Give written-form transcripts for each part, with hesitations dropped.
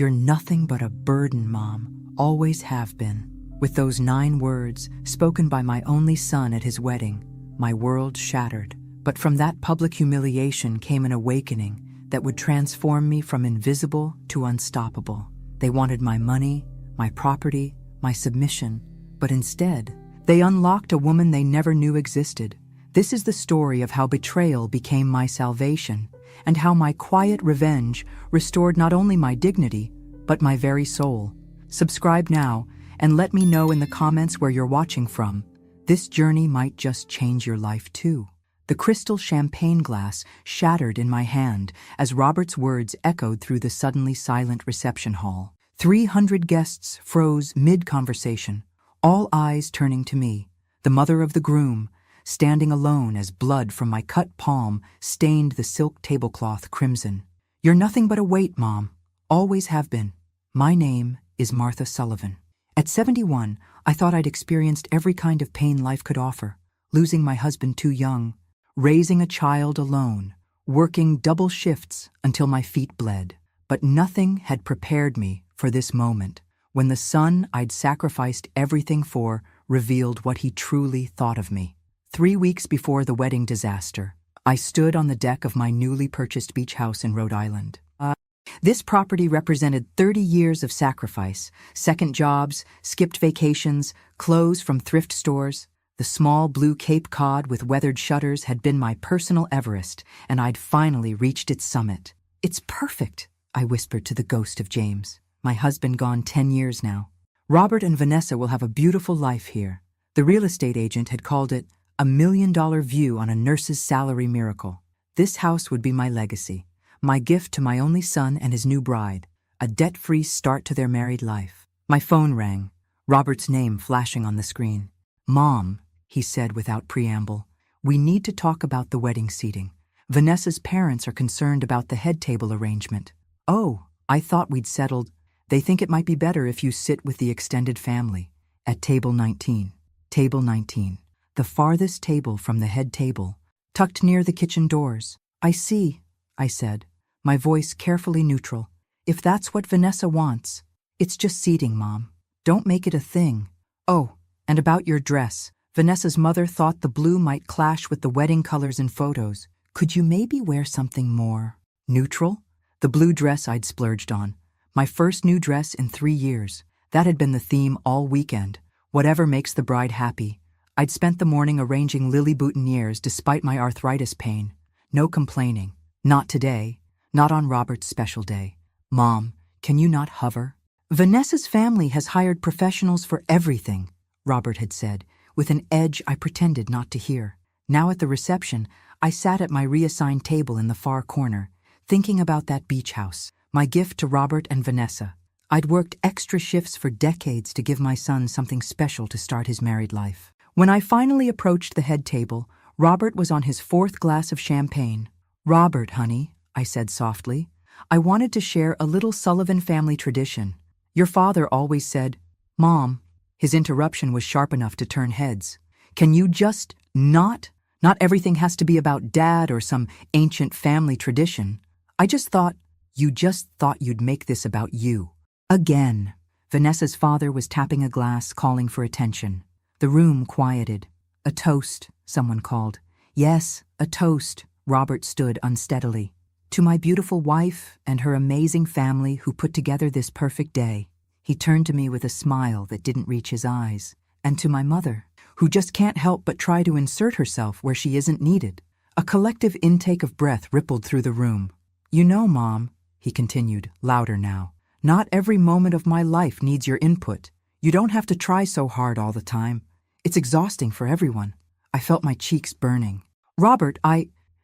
"You're nothing but a burden, Mom. Always have been." With those 9 words, spoken by my only son at his wedding, my world shattered. But from that public humiliation came an awakening that would transform me from invisible to unstoppable. They wanted my money, my property, my submission, but instead, they unlocked a woman they never knew existed. This is the story of how betrayal became my salvation, and how my quiet revenge restored not only my dignity, but my very soul. Subscribe now, and let me know in the comments where you're watching from. This journey might just change your life too. The crystal champagne glass shattered in my hand as Robert's words echoed through the suddenly silent reception hall. 300 guests froze mid-conversation, all eyes turning to me, the mother of the groom, standing alone as blood from my cut palm stained the silk tablecloth crimson. "You're nothing but a weight, Mom. Always have been. My name is Martha Sullivan." At 71, I thought I'd experienced every kind of pain life could offer. Losing my husband too young, raising a child alone, working double shifts until my feet bled. But nothing had prepared me for this moment, when the son I'd sacrificed everything for revealed what he truly thought of me. 3 weeks before the wedding disaster, I stood on the deck of my newly purchased beach house in Rhode Island. This property represented 30 years of sacrifice, second jobs, skipped vacations, clothes from thrift stores. The small blue Cape Cod with weathered shutters had been my personal Everest, and I'd finally reached its summit. "It's perfect," I whispered to the ghost of James, my husband gone 10 years now. "Robert and Vanessa will have a beautiful life here." The real estate agent had called it a $1 million view on a nurse's salary miracle. This house would be my legacy, my gift to my only son and his new bride, a debt-free start to their married life. My phone rang, Robert's name flashing on the screen. "Mom," he said without preamble, "we need to talk about the wedding seating. Vanessa's parents are concerned about the head table arrangement." "Oh, I thought we'd settled. They think it might be better if you sit with the extended family at table 19. Table 19. The farthest table from the head table, tucked near the kitchen doors. "I see," I said, my voice carefully neutral. "If that's what Vanessa wants, it's just seating, Mom. Don't make it a thing. Oh, and about your dress. Vanessa's mother thought the blue might clash with the wedding colors in photos. Could you maybe wear something more neutral?" The blue dress I'd splurged on. My first new dress in 3 years. That had been the theme all weekend. Whatever makes the bride happy. I'd spent the morning arranging lily boutonnieres despite my arthritis pain. No complaining. Not today. Not on Robert's special day. "Mom, can you not hover?" "Vanessa's family has hired professionals for everything," Robert had said, with an edge I pretended not to hear. Now at the reception, I sat at my reassigned table in the far corner, thinking about that beach house, my gift to Robert and Vanessa. I'd worked extra shifts for decades to give my son something special to start his married life. When I finally approached the head table, Robert was on his 4th glass of champagne. "Robert, honey," I said softly, "I wanted to share a little Sullivan family tradition. Your father always said—" "Mom," his interruption was sharp enough to turn heads. "Can you just not? Not everything has to be about Dad or some ancient family tradition. I just thought—" "You just thought you'd make this about you." Again. Vanessa's father was tapping a glass, calling for attention. The room quieted. "A toast," someone called. "Yes, a toast," Robert stood unsteadily. "To my beautiful wife and her amazing family who put together this perfect day." He turned to me with a smile that didn't reach his eyes. "And to my mother, who just can't help but try to insert herself where she isn't needed." A collective intake of breath rippled through the room. "You know, Mom," he continued, louder now, "not every moment of my life needs your input. You don't have to try so hard all the time. It's exhausting for everyone." I felt my cheeks burning. "Robert,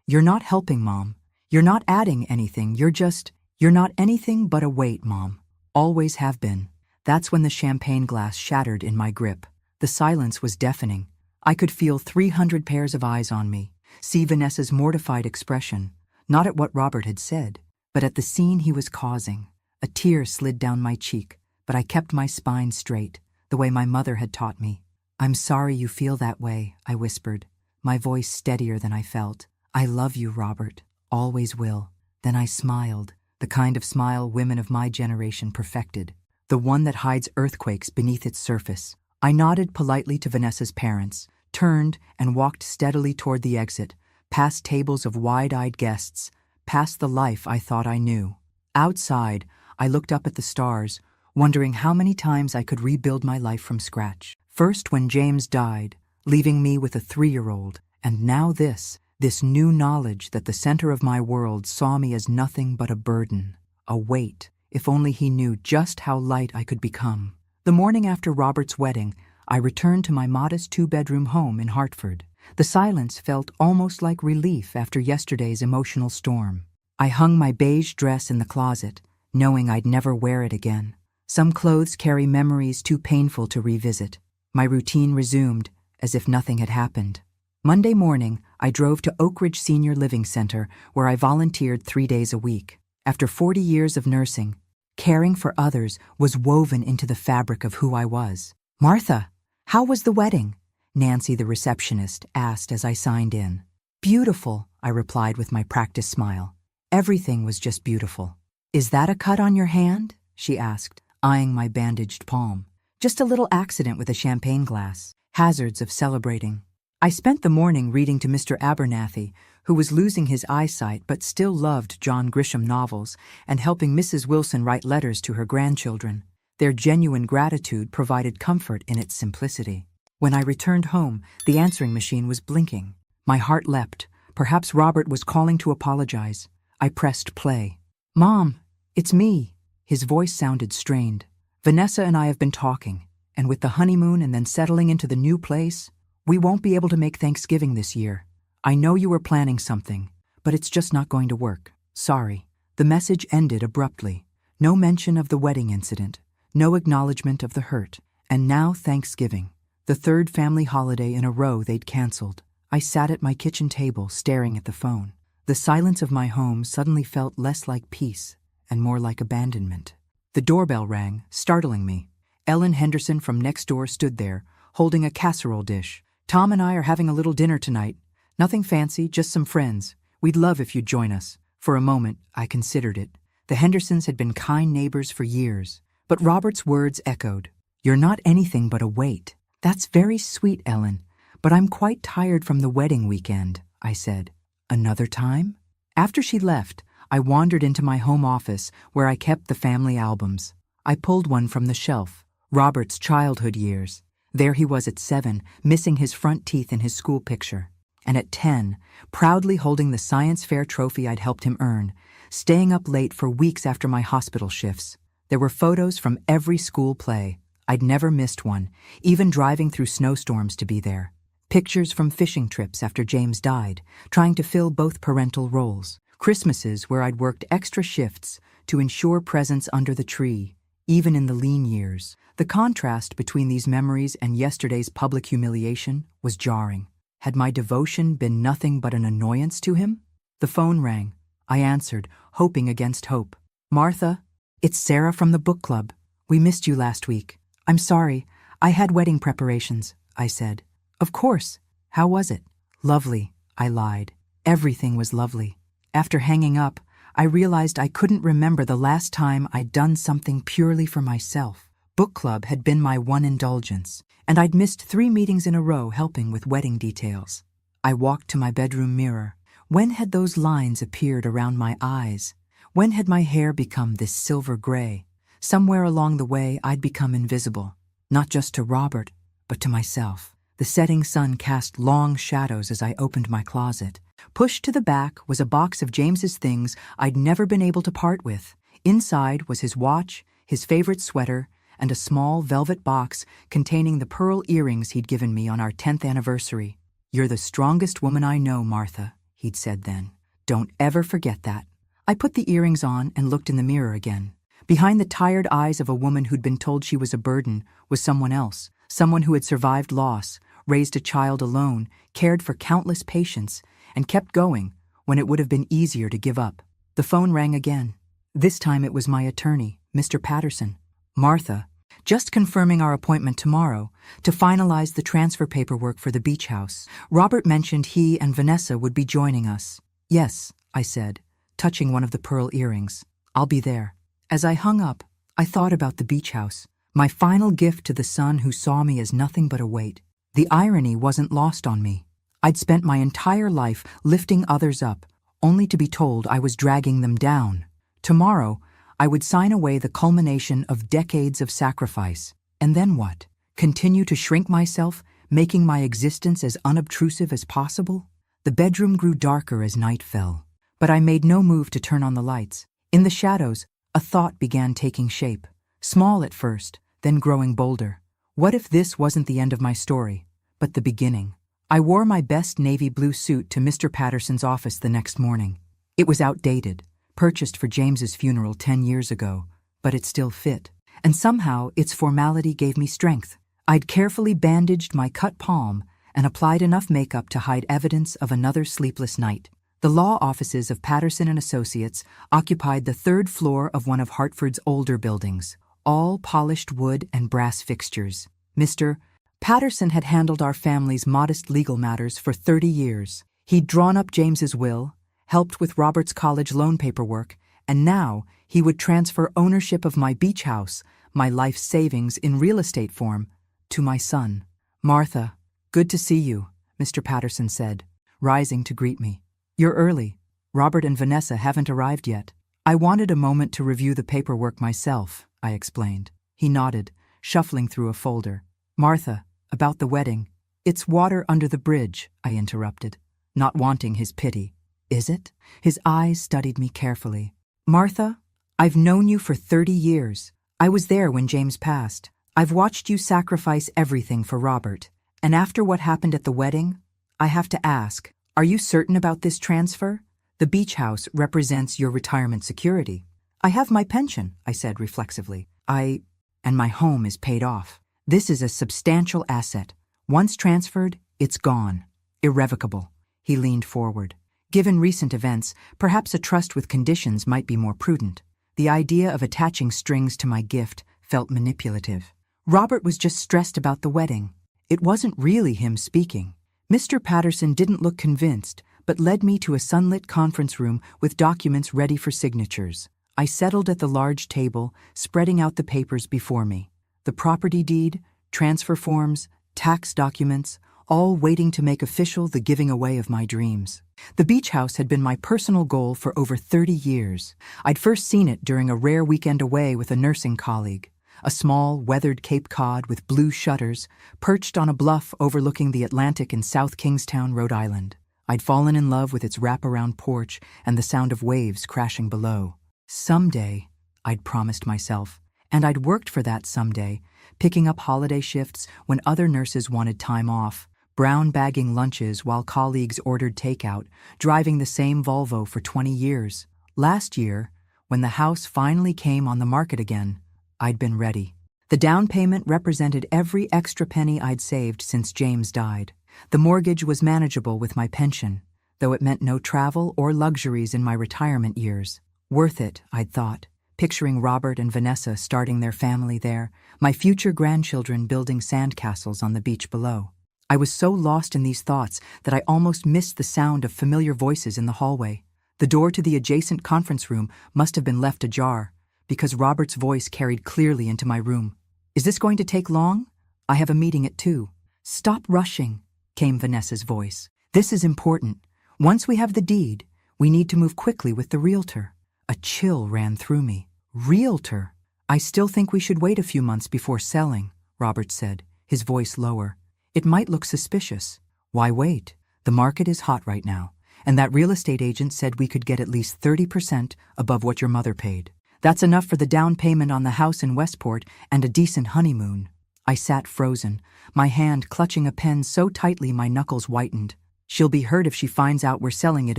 You're not helping, Mom. You're not adding anything. You're not anything but a weight, Mom. Always have been." That's when the champagne glass shattered in my grip. The silence was deafening. I could feel 300 pairs of eyes on me, see Vanessa's mortified expression, not at what Robert had said, but at the scene he was causing. A tear slid down my cheek, but I kept my spine straight, the way my mother had taught me. "I'm sorry you feel that way," I whispered, my voice steadier than I felt. "I love you, Robert. Always will." Then I smiled, the kind of smile women of my generation perfected, the one that hides earthquakes beneath its surface. I nodded politely to Vanessa's parents, turned and walked steadily toward the exit, past tables of wide-eyed guests, past the life I thought I knew. Outside, I looked up at the stars, wondering how many times I could rebuild my life from scratch. First when James died, leaving me with a 3-year-old, and now this new knowledge that the center of my world saw me as nothing but a burden, a weight. If only he knew just how light I could become. The morning after Robert's wedding, I returned to my modest 2-bedroom home in Hartford. The silence felt almost like relief after yesterday's emotional storm. I hung my beige dress in the closet, knowing I'd never wear it again. Some clothes carry memories too painful to revisit. My routine resumed, as if nothing had happened. Monday morning, I drove to Oak Ridge Senior Living Center, where I volunteered 3 days a week. After 40 years of nursing, caring for others was woven into the fabric of who I was. "Martha, how was the wedding?" Nancy, the receptionist, asked as I signed in. "Beautiful," I replied with my practiced smile. Everything was just beautiful. "Is that a cut on your hand?" she asked, eyeing my bandaged palm. "Just a little accident with a champagne glass. Hazards of celebrating." I spent the morning reading to Mr. Abernathy, who was losing his eyesight but still loved John Grisham novels, and helping Mrs. Wilson write letters to her grandchildren. Their genuine gratitude provided comfort in its simplicity. When I returned home, the answering machine was blinking. My heart leapt. Perhaps Robert was calling to apologize. I pressed play. "Mom, it's me." His voice sounded strained. "Vanessa and I have been talking, and with the honeymoon and then settling into the new place, we won't be able to make Thanksgiving this year. I know you were planning something, but it's just not going to work. Sorry." The message ended abruptly. No mention of the wedding incident, no acknowledgement of the hurt. And now Thanksgiving, the 3rd family holiday in a row they'd canceled. I sat at my kitchen table staring at the phone. The silence of my home suddenly felt less like peace and more like abandonment. The doorbell rang, startling me. Ellen Henderson from next door stood there, holding a casserole dish. "Tom and I are having a little dinner tonight. Nothing fancy, just some friends. We'd love if you'd join us." For a moment, I considered it. The Hendersons had been kind neighbors for years. But Robert's words echoed. "You're not anything but a weight." "That's very sweet, Ellen, but I'm quite tired from the wedding weekend," I said. "Another time?" After she left, I wandered into my home office where I kept the family albums. I pulled one from the shelf, Robert's childhood years. There he was at 7, missing his front teeth in his school picture. And at 10, proudly holding the science fair trophy I'd helped him earn, staying up late for weeks after my hospital shifts. There were photos from every school play. I'd never missed one, even driving through snowstorms to be there. Pictures from fishing trips after James died, trying to fill both parental roles. Christmases where I'd worked extra shifts to ensure presence under the tree, even in the lean years. The contrast between these memories and yesterday's public humiliation was jarring. Had my devotion been nothing but an annoyance to him? The phone rang. I answered, hoping against hope. "Martha, it's Sarah from the book club. We missed you last week." "I'm sorry. I had wedding preparations," I said. "Of course. How was it?" "Lovely," I lied. Everything was lovely. After hanging up, I realized I couldn't remember the last time I'd done something purely for myself. Book club had been my one indulgence, and I'd missed 3 meetings in a row helping with wedding details. I walked to my bedroom mirror. When had those lines appeared around my eyes? When had my hair become this silver gray? Somewhere along the way, I'd become invisible, not just to Robert, but to myself. The setting sun cast long shadows as I opened my closet. Pushed to the back was a box of James's things I'd never been able to part with. Inside was his watch, his favorite sweater, and a small velvet box containing the pearl earrings he'd given me on our 10th anniversary. "You're the strongest woman I know, Martha," he'd said then. "Don't ever forget that." I put the earrings on and looked in the mirror again. Behind the tired eyes of a woman who'd been told she was a burden was someone else, someone who had survived loss, raised a child alone, cared for countless patients, and kept going when it would have been easier to give up. The phone rang again. This time it was my attorney, Mr. Patterson. "Martha, just confirming our appointment tomorrow to finalize the transfer paperwork for the beach house. Robert mentioned he and Vanessa would be joining us." "Yes," I said, touching one of the pearl earrings. I'll be there. As I hung up, I thought about the beach house, my final gift to the son who saw me as nothing but a weight. The irony wasn't lost on me. I'd spent my entire life lifting others up, only to be told I was dragging them down. Tomorrow, I would sign away the culmination of decades of sacrifice. And then what? Continue to shrink myself, making my existence as unobtrusive as possible? The bedroom grew darker as night fell, but I made no move to turn on the lights. In the shadows, a thought began taking shape, small at first, then growing bolder. What if this wasn't the end of my story, but the beginning? I wore my best navy blue suit to Mr. Patterson's office the next morning. It was outdated, purchased for James's funeral 10 years ago, but it still fit. And somehow its formality gave me strength. I'd carefully bandaged my cut palm and applied enough makeup to hide evidence of another sleepless night. The law offices of Patterson and Associates occupied the third floor of one of Hartford's older buildings, all polished wood and brass fixtures. Mr. Patterson had handled our family's modest legal matters for 30 years. He'd drawn up James's will, helped with Robert's college loan paperwork, and now he would transfer ownership of my beach house, my life savings in real estate form, to my son. "Martha, good to see you," Mr. Patterson said, rising to greet me. "You're early. Robert and Vanessa haven't arrived yet." "I wanted a moment to review the paperwork myself," I explained. He nodded, shuffling through a folder. "Martha, about the wedding." "It's water under the bridge," I interrupted, not wanting his pity. "Is it?" His eyes studied me carefully. "Martha, I've known you for 30 years. I was there when James passed. I've watched you sacrifice everything for Robert. And after what happened at the wedding, I have to ask, are you certain about this transfer? The beach house represents your retirement security." "I have my pension," I said reflexively. And my home is paid off. This is a substantial asset. Once transferred, it's gone. Irrevocable." He leaned forward. "Given recent events, perhaps a trust with conditions might be more prudent." The idea of attaching strings to my gift felt manipulative. Robert was just stressed about the wedding. It wasn't really him speaking. Mr. Patterson didn't look convinced, but led me to a sunlit conference room with documents ready for signatures. I settled at the large table, spreading out the papers before me. The property deed, transfer forms, tax documents, all waiting to make official the giving away of my dreams. The beach house had been my personal goal for over 30 years. I'd first seen it during a rare weekend away with a nursing colleague. A small, weathered Cape Cod with blue shutters, perched on a bluff overlooking the Atlantic in South Kingstown, Rhode Island. I'd fallen in love with its wraparound porch and the sound of waves crashing below. Someday, I'd promised myself, and I'd worked for that someday, picking up holiday shifts when other nurses wanted time off, brown bagging lunches while colleagues ordered takeout, driving the same Volvo for 20 years. Last year, when the house finally came on the market again, I'd been ready. The down payment represented every extra penny I'd saved since James died. The mortgage was manageable with my pension, though it meant no travel or luxuries in my retirement years. Worth it, I'd thought, picturing Robert and Vanessa starting their family there, my future grandchildren building sandcastles on the beach below. I was so lost in these thoughts that I almost missed the sound of familiar voices in the hallway. The door to the adjacent conference room must have been left ajar, because Robert's voice carried clearly into my room. "Is this going to take long? I have a meeting at 2. "Stop rushing," came Vanessa's voice. "This is important. Once we have the deed, we need to move quickly with the realtor." A chill ran through me. "Realtor? I still think we should wait a few months before selling," Robert said, his voice lower. "It might look suspicious." "Why wait? The market is hot right now, and that real estate agent said we could get at least 30% above what your mother paid. That's enough for the down payment on the house in Westport and a decent honeymoon." I sat frozen, my hand clutching a pen so tightly my knuckles whitened. "She'll be hurt if she finds out we're selling it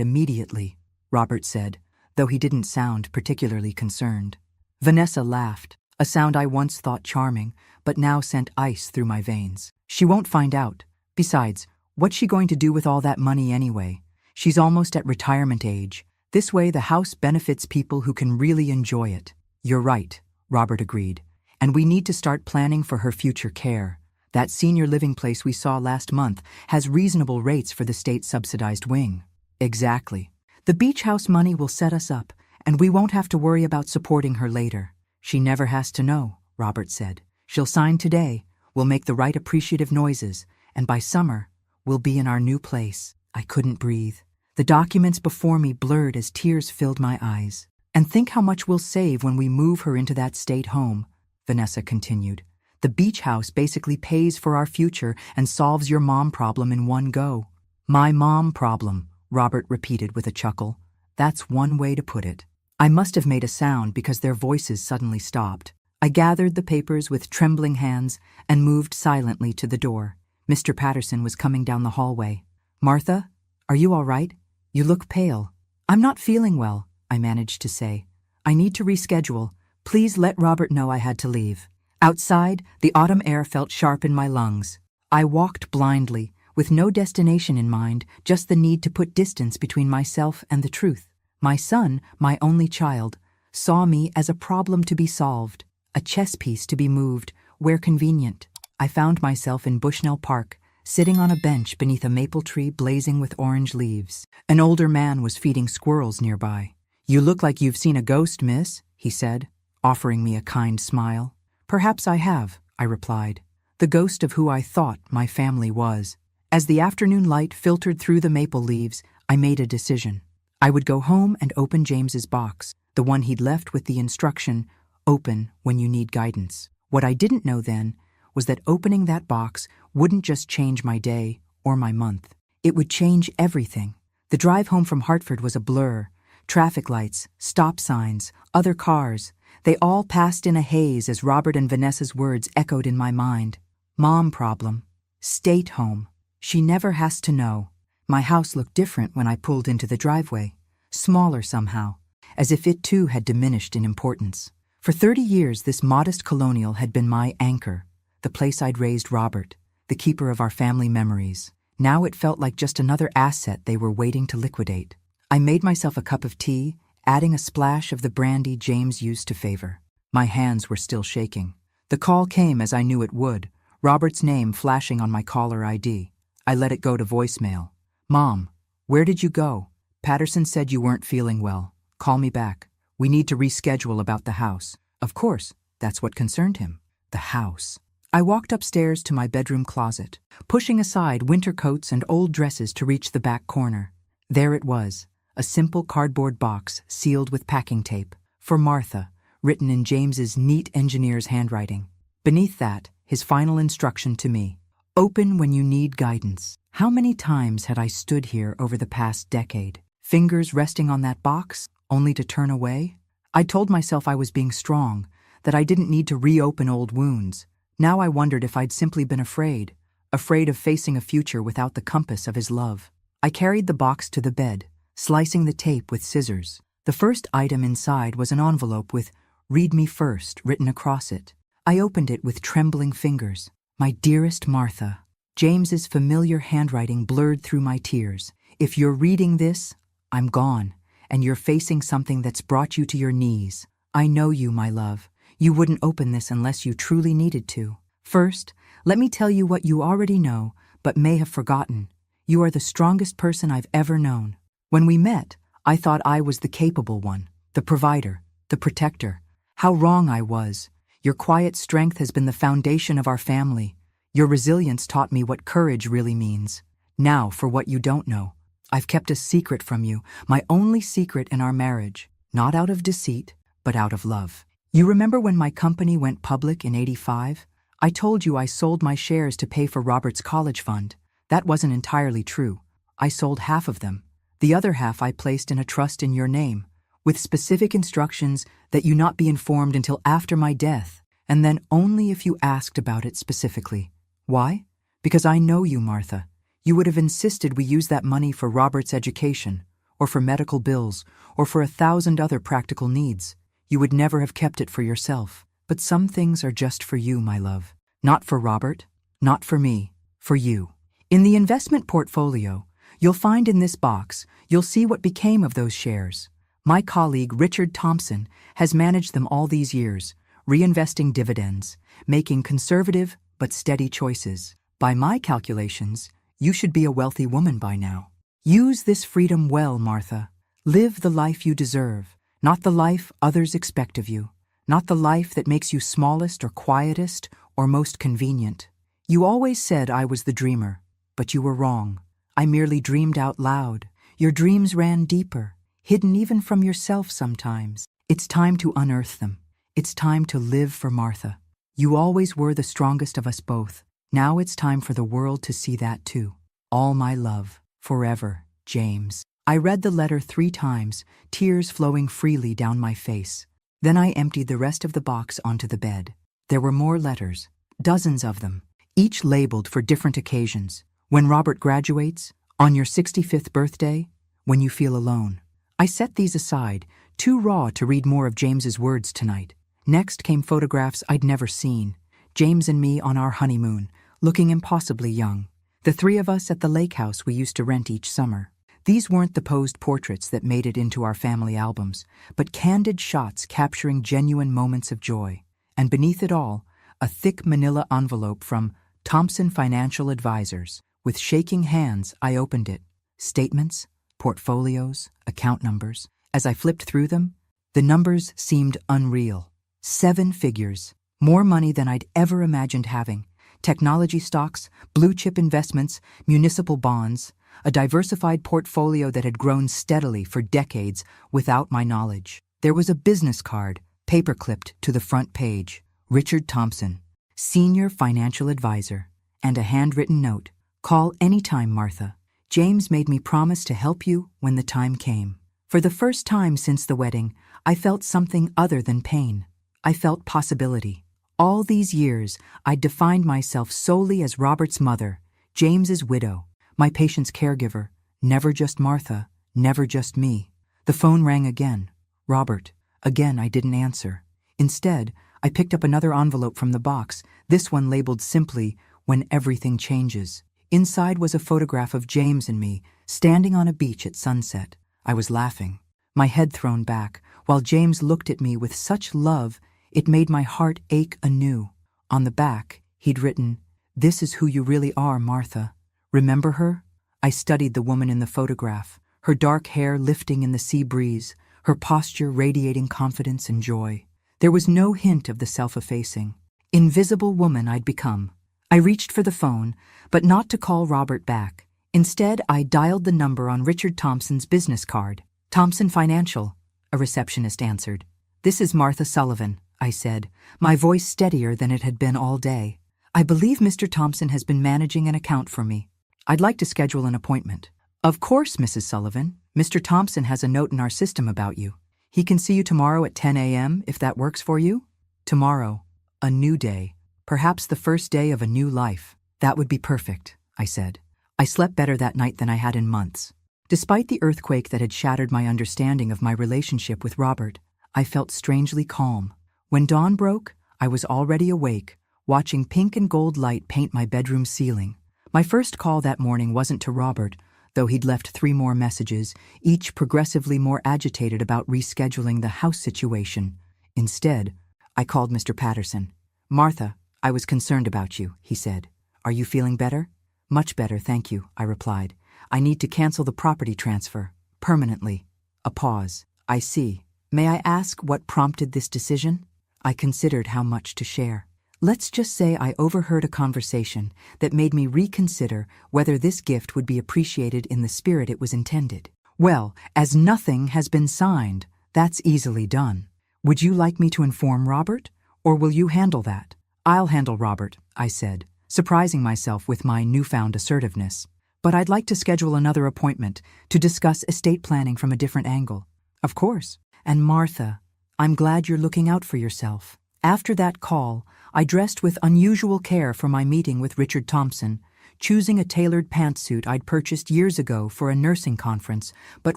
immediately," Robert said, though he didn't sound particularly concerned. Vanessa laughed, a sound I once thought charming, but now sent ice through my veins. "She won't find out. Besides, what's she going to do with all that money anyway? She's almost at retirement age. This way the house benefits people who can really enjoy it." "You're right," Robert agreed. "And we need to start planning for her future care. That senior living place we saw last month has reasonable rates for the state-subsidized wing." "Exactly. The beach house money will set us up, and we won't have to worry about supporting her later. She never has to know, Robert said. She'll sign today, we'll make the right appreciative noises, and by summer, we'll be in our new place. I couldn't breathe. The documents before me blurred as tears filled my eyes. And think how much we'll save when we move her into that state home, Vanessa continued. The beach house basically pays for our future and solves your mom problem in one go. My mom problem, Robert repeated with a chuckle. That's one way to put it. I must have made a sound because their voices suddenly stopped. I gathered the papers with trembling hands and moved silently to the door. Mr. Patterson was coming down the hallway. Martha, are you all right? You look pale. I'm not feeling well, I managed to say. I need to reschedule. Please let Robert know I had to leave. Outside, the autumn air felt sharp in my lungs. I walked blindly, with no destination in mind, just the need to put distance between myself and the truth. My son, my only child, saw me as a problem to be solved, a chess piece to be moved, where convenient. I found myself in Bushnell Park, sitting on a bench beneath a maple tree blazing with orange leaves. An older man was feeding squirrels nearby. You look like you've seen a ghost, miss, he said, offering me a kind smile. Perhaps I have, I replied, the ghost of who I thought my family was. As the afternoon light filtered through the maple leaves, I made a decision. I would go home and open James's box, the one he'd left with the instruction, open when you need guidance. What I didn't know then was that opening that box wouldn't just change my day or my month. It would change everything. The drive home from Hartford was a blur. Traffic lights, stop signs, other cars. They all passed in a haze as Robert and Vanessa's words echoed in my mind. Mom problem. State home. She never has to know. My house looked different when I pulled into the driveway. Smaller somehow, as if it too had diminished in importance. For 30 years, this modest colonial had been my anchor, the place I'd raised Robert, the keeper of our family memories. Now it felt like just another asset they were waiting to liquidate. I made myself a cup of tea, adding a splash of the brandy James used to favor. My hands were still shaking. The call came as I knew it would, Robert's name flashing on my caller ID. I let it go to voicemail. Mom, where did you go? Patterson said you weren't feeling well. Call me back. We need to reschedule about the house. Of course, that's what concerned him. The house. I walked upstairs to my bedroom closet, pushing aside winter coats and old dresses to reach the back corner. There it was, a simple cardboard box sealed with packing tape. For Martha, written in James's neat engineer's handwriting. Beneath that, his final instruction to me. Open when you need guidance. How many times had I stood here over the past decade, fingers resting on that box, only to turn away? I told myself I was being strong, that I didn't need to reopen old wounds. Now I wondered if I'd simply been afraid of facing a future without the compass of his love. I carried the box to the bed, slicing the tape with scissors. The first item inside was an envelope with "Read me first" written across it. I opened it with trembling fingers. My dearest Martha. James's familiar handwriting blurred through my tears. If you're reading this, I'm gone, and you're facing something that's brought you to your knees. I know you, my love. You wouldn't open this unless you truly needed to. First, let me tell you what you already know, but may have forgotten. You are the strongest person I've ever known. When we met, I thought I was the capable one, the provider, the protector. How wrong I was. Your quiet strength has been the foundation of our family. Your resilience taught me what courage really means. Now, for what you don't know. I've kept a secret from you, my only secret in our marriage. Not out of deceit, but out of love. You remember when my company went public in '85? I told you I sold my shares to pay for Robert's college fund. That wasn't entirely true. I sold half of them. The other half I placed in a trust in your name, with specific instructions that you not be informed until after my death, and then only if you asked about it specifically. Why? Because I know you, Martha. You would have insisted we use that money for Robert's education, or for medical bills, or for 1,000 other practical needs. You would never have kept it for yourself. But some things are just for you, my love. Not for Robert, not for me, for you. In the investment portfolio, you'll find in this box, you'll see what became of those shares. My colleague, Richard Thompson, has managed them all these years, reinvesting dividends, making conservative but steady choices. By my calculations, you should be a wealthy woman by now. Use this freedom well, Martha. Live the life you deserve, Not the life others expect of you. Not the life that makes you smallest or quietest or most convenient. You always said I was the dreamer, but you were wrong. I merely dreamed out loud. Your dreams ran deeper, hidden even from yourself sometimes. It's time to unearth them. It's time to live for Martha. You always were the strongest of us both. Now it's time for the world to see that too. All my love, forever, James. I read the letter 3 times, tears flowing freely down my face. Then I emptied the rest of the box onto the bed. There were more letters, dozens of them, each labeled for different occasions. When Robert graduates, on your 65th birthday, when you feel alone. I set these aside, too raw to read more of James's words tonight. Next came photographs I'd never seen. James and me on our honeymoon, looking impossibly young. The 3 of us at the lake house we used to rent each summer. These weren't the posed portraits that made it into our family albums, but candid shots capturing genuine moments of joy. And beneath it all, a thick manila envelope from Thompson Financial Advisors. With shaking hands, I opened it. Statements, portfolios, account numbers. As I flipped through them, the numbers seemed unreal. 7 figures, more money than I'd ever imagined having. Technology stocks, blue-chip investments, municipal bonds, a diversified portfolio that had grown steadily for decades without my knowledge. There was a business card, paper-clipped to the front page. Richard Thompson, Senior Financial Advisor, and a handwritten note. Call anytime, Martha. James made me promise to help you when the time came. For the first time since the wedding, I felt something other than pain. I felt possibility. All these years, I'd defined myself solely as Robert's mother, James's widow, my patient's caregiver, never just Martha, never just me. The phone rang again. Robert. Again, I didn't answer. Instead, I picked up another envelope from the box, this one labeled simply, "When Everything Changes." Inside was a photograph of James and me, standing on a beach at sunset. I was laughing, my head thrown back, while James looked at me with such love, it made my heart ache anew. On the back, he'd written, "This is who you really are, Martha. Remember her?" I studied the woman in the photograph, her dark hair lifting in the sea breeze, her posture radiating confidence and joy. There was no hint of the self-effacing, invisible woman I'd become. I reached for the phone, but not to call Robert back. Instead, I dialed the number on Richard Thompson's business card. "Thompson Financial," a receptionist answered. "This is Martha Sullivan," I said, my voice steadier than it had been all day. "I believe Mr. Thompson has been managing an account for me. I'd like to schedule an appointment." "Of course, Mrs. Sullivan. Mr. Thompson has a note in our system about you. He can see you tomorrow at 10 a.m. if that works for you." Tomorrow, a new day, perhaps the first day of a new life. "That would be perfect," I said. I slept better that night than I had in months. Despite the earthquake that had shattered my understanding of my relationship with Robert, I felt strangely calm. When dawn broke, I was already awake, watching pink and gold light paint my bedroom ceiling. My first call that morning wasn't to Robert, though he'd left 3 more messages, each progressively more agitated about rescheduling the house situation. Instead, I called Mr. Patterson. "Martha, I was concerned about you," he said. "Are you feeling better?" "Much better, thank you," I replied. "I need to cancel the property transfer. Permanently." A pause. "I see. May I ask what prompted this decision?" I considered how much to share. Let's just say I overheard a conversation that made me reconsider whether this gift would be appreciated in the spirit it was intended. "Well, as nothing has been signed, that's easily done. Would you like me to inform Robert, or will you handle that?" "I'll handle Robert," I said, surprising myself with my newfound assertiveness. "But I'd like to schedule another appointment to discuss estate planning from a different angle." "Of course. And Martha, I'm glad you're looking out for yourself." After that call, I dressed with unusual care for my meeting with Richard Thompson, choosing a tailored pantsuit I'd purchased years ago for a nursing conference, but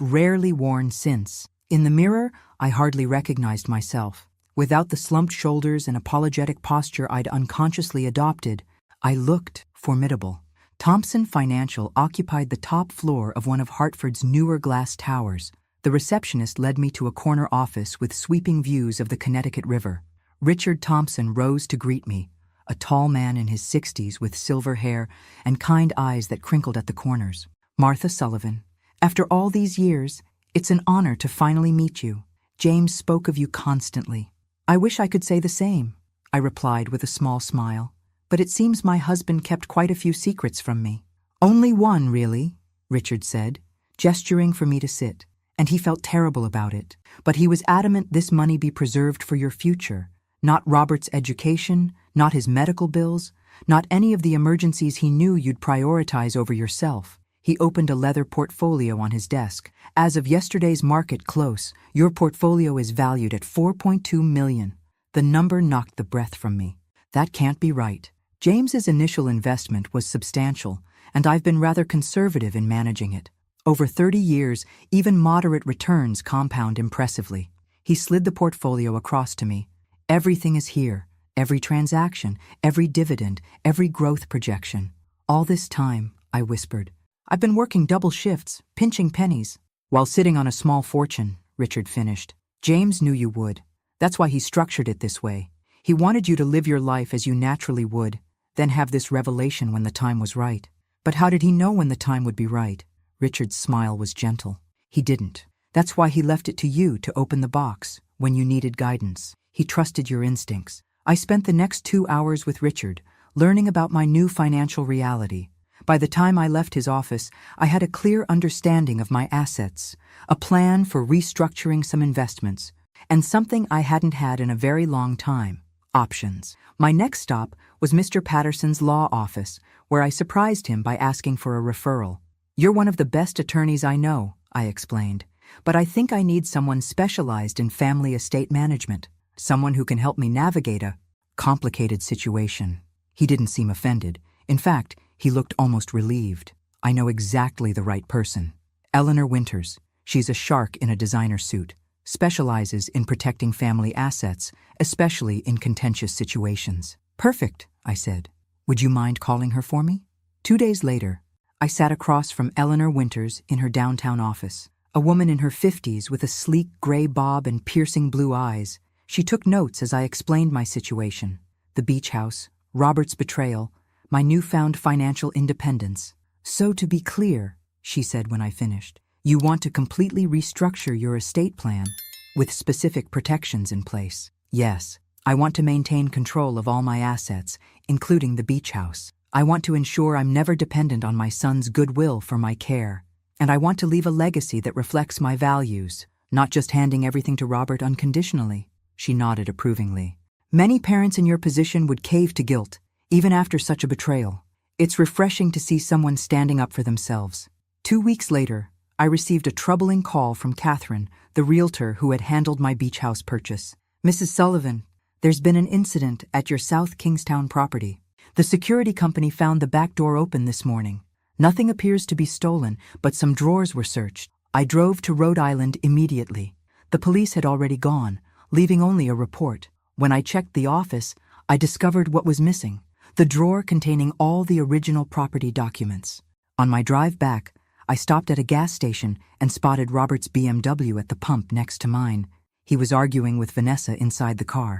rarely worn since. In the mirror, I hardly recognized myself. Without the slumped shoulders and apologetic posture I'd unconsciously adopted, I looked formidable. Thompson Financial occupied the top floor of one of Hartford's newer glass towers. The receptionist led me to a corner office with sweeping views of the Connecticut River. Richard Thompson rose to greet me, a tall man in his 60s with silver hair and kind eyes that crinkled at the corners. "Martha Sullivan, after all these years, it's an honor to finally meet you. James spoke of you constantly. I wish I could say the same, I replied with a small smile. But it seems my husband kept quite a few secrets from me. Only one, really, Richard said, gesturing for me to sit, and he felt terrible about it. But he was adamant this money be preserved for your future, not Robert's education, not his medical bills, not any of the emergencies he knew you'd prioritize over yourself. He opened a leather portfolio on his desk. As of yesterday's market close, your portfolio is valued at $4.2 million. The number knocked the breath from me. That can't be right. James's initial investment was substantial, and I've been rather conservative in managing it. Over 30 years, even moderate returns compound impressively. He slid the portfolio across to me. Everything is here. Every transaction, every dividend, every growth projection. All this time, I whispered. I've been working double shifts, pinching pennies, while sitting on a small fortune, Richard finished. James knew you would. That's why he structured it this way. He wanted you to live your life as you naturally would, then have this revelation when the time was right. But how did he know when the time would be right? Richard's smile was gentle. He didn't. That's why he left it to you to open the box when you needed guidance. He trusted your instincts. I spent the next 2 hours with Richard, learning about my new financial reality. By the time I left his office, I had a clear understanding of my assets, a plan for restructuring some investments, and something I hadn't had in a very long time: options. My next stop was Mr. Patterson's law office, where I surprised him by asking for a referral. You're one of the best attorneys I know, I explained, but I think I need someone specialized in family estate management, someone who can help me navigate a complicated situation. He didn't seem offended. In fact, he looked almost relieved. I know exactly the right person. Eleanor Winters. She's a shark in a designer suit, specializes in protecting family assets, especially in contentious situations. Perfect, I said. Would you mind calling her for me? 2 days later, I sat across from Eleanor Winters in her downtown office. A woman in her 50s with a sleek gray bob and piercing blue eyes. She took notes as I explained my situation. The beach house, Robert's betrayal, my newfound financial independence. So to be clear, she said when I finished, you want to completely restructure your estate plan with specific protections in place. Yes, I want to maintain control of all my assets, including the beach house. I want to ensure I'm never dependent on my son's goodwill for my care. And I want to leave a legacy that reflects my values, not just handing everything to Robert unconditionally. She nodded approvingly. Many parents in your position would cave to guilt, even after such a betrayal. It's refreshing to see someone standing up for themselves. 2 weeks later, I received a troubling call from Catherine, the realtor who had handled my beach house purchase. Mrs. Sullivan, there's been an incident at your South Kingstown property. The security company found the back door open this morning. Nothing appears to be stolen, but some drawers were searched. I drove to Rhode Island immediately. The police had already gone, leaving only a report. When I checked the office, I discovered what was missing: the drawer containing all the original property documents. On my drive back, I stopped at a gas station and spotted Robert's BMW at the pump next to mine. He was arguing with Vanessa inside the car.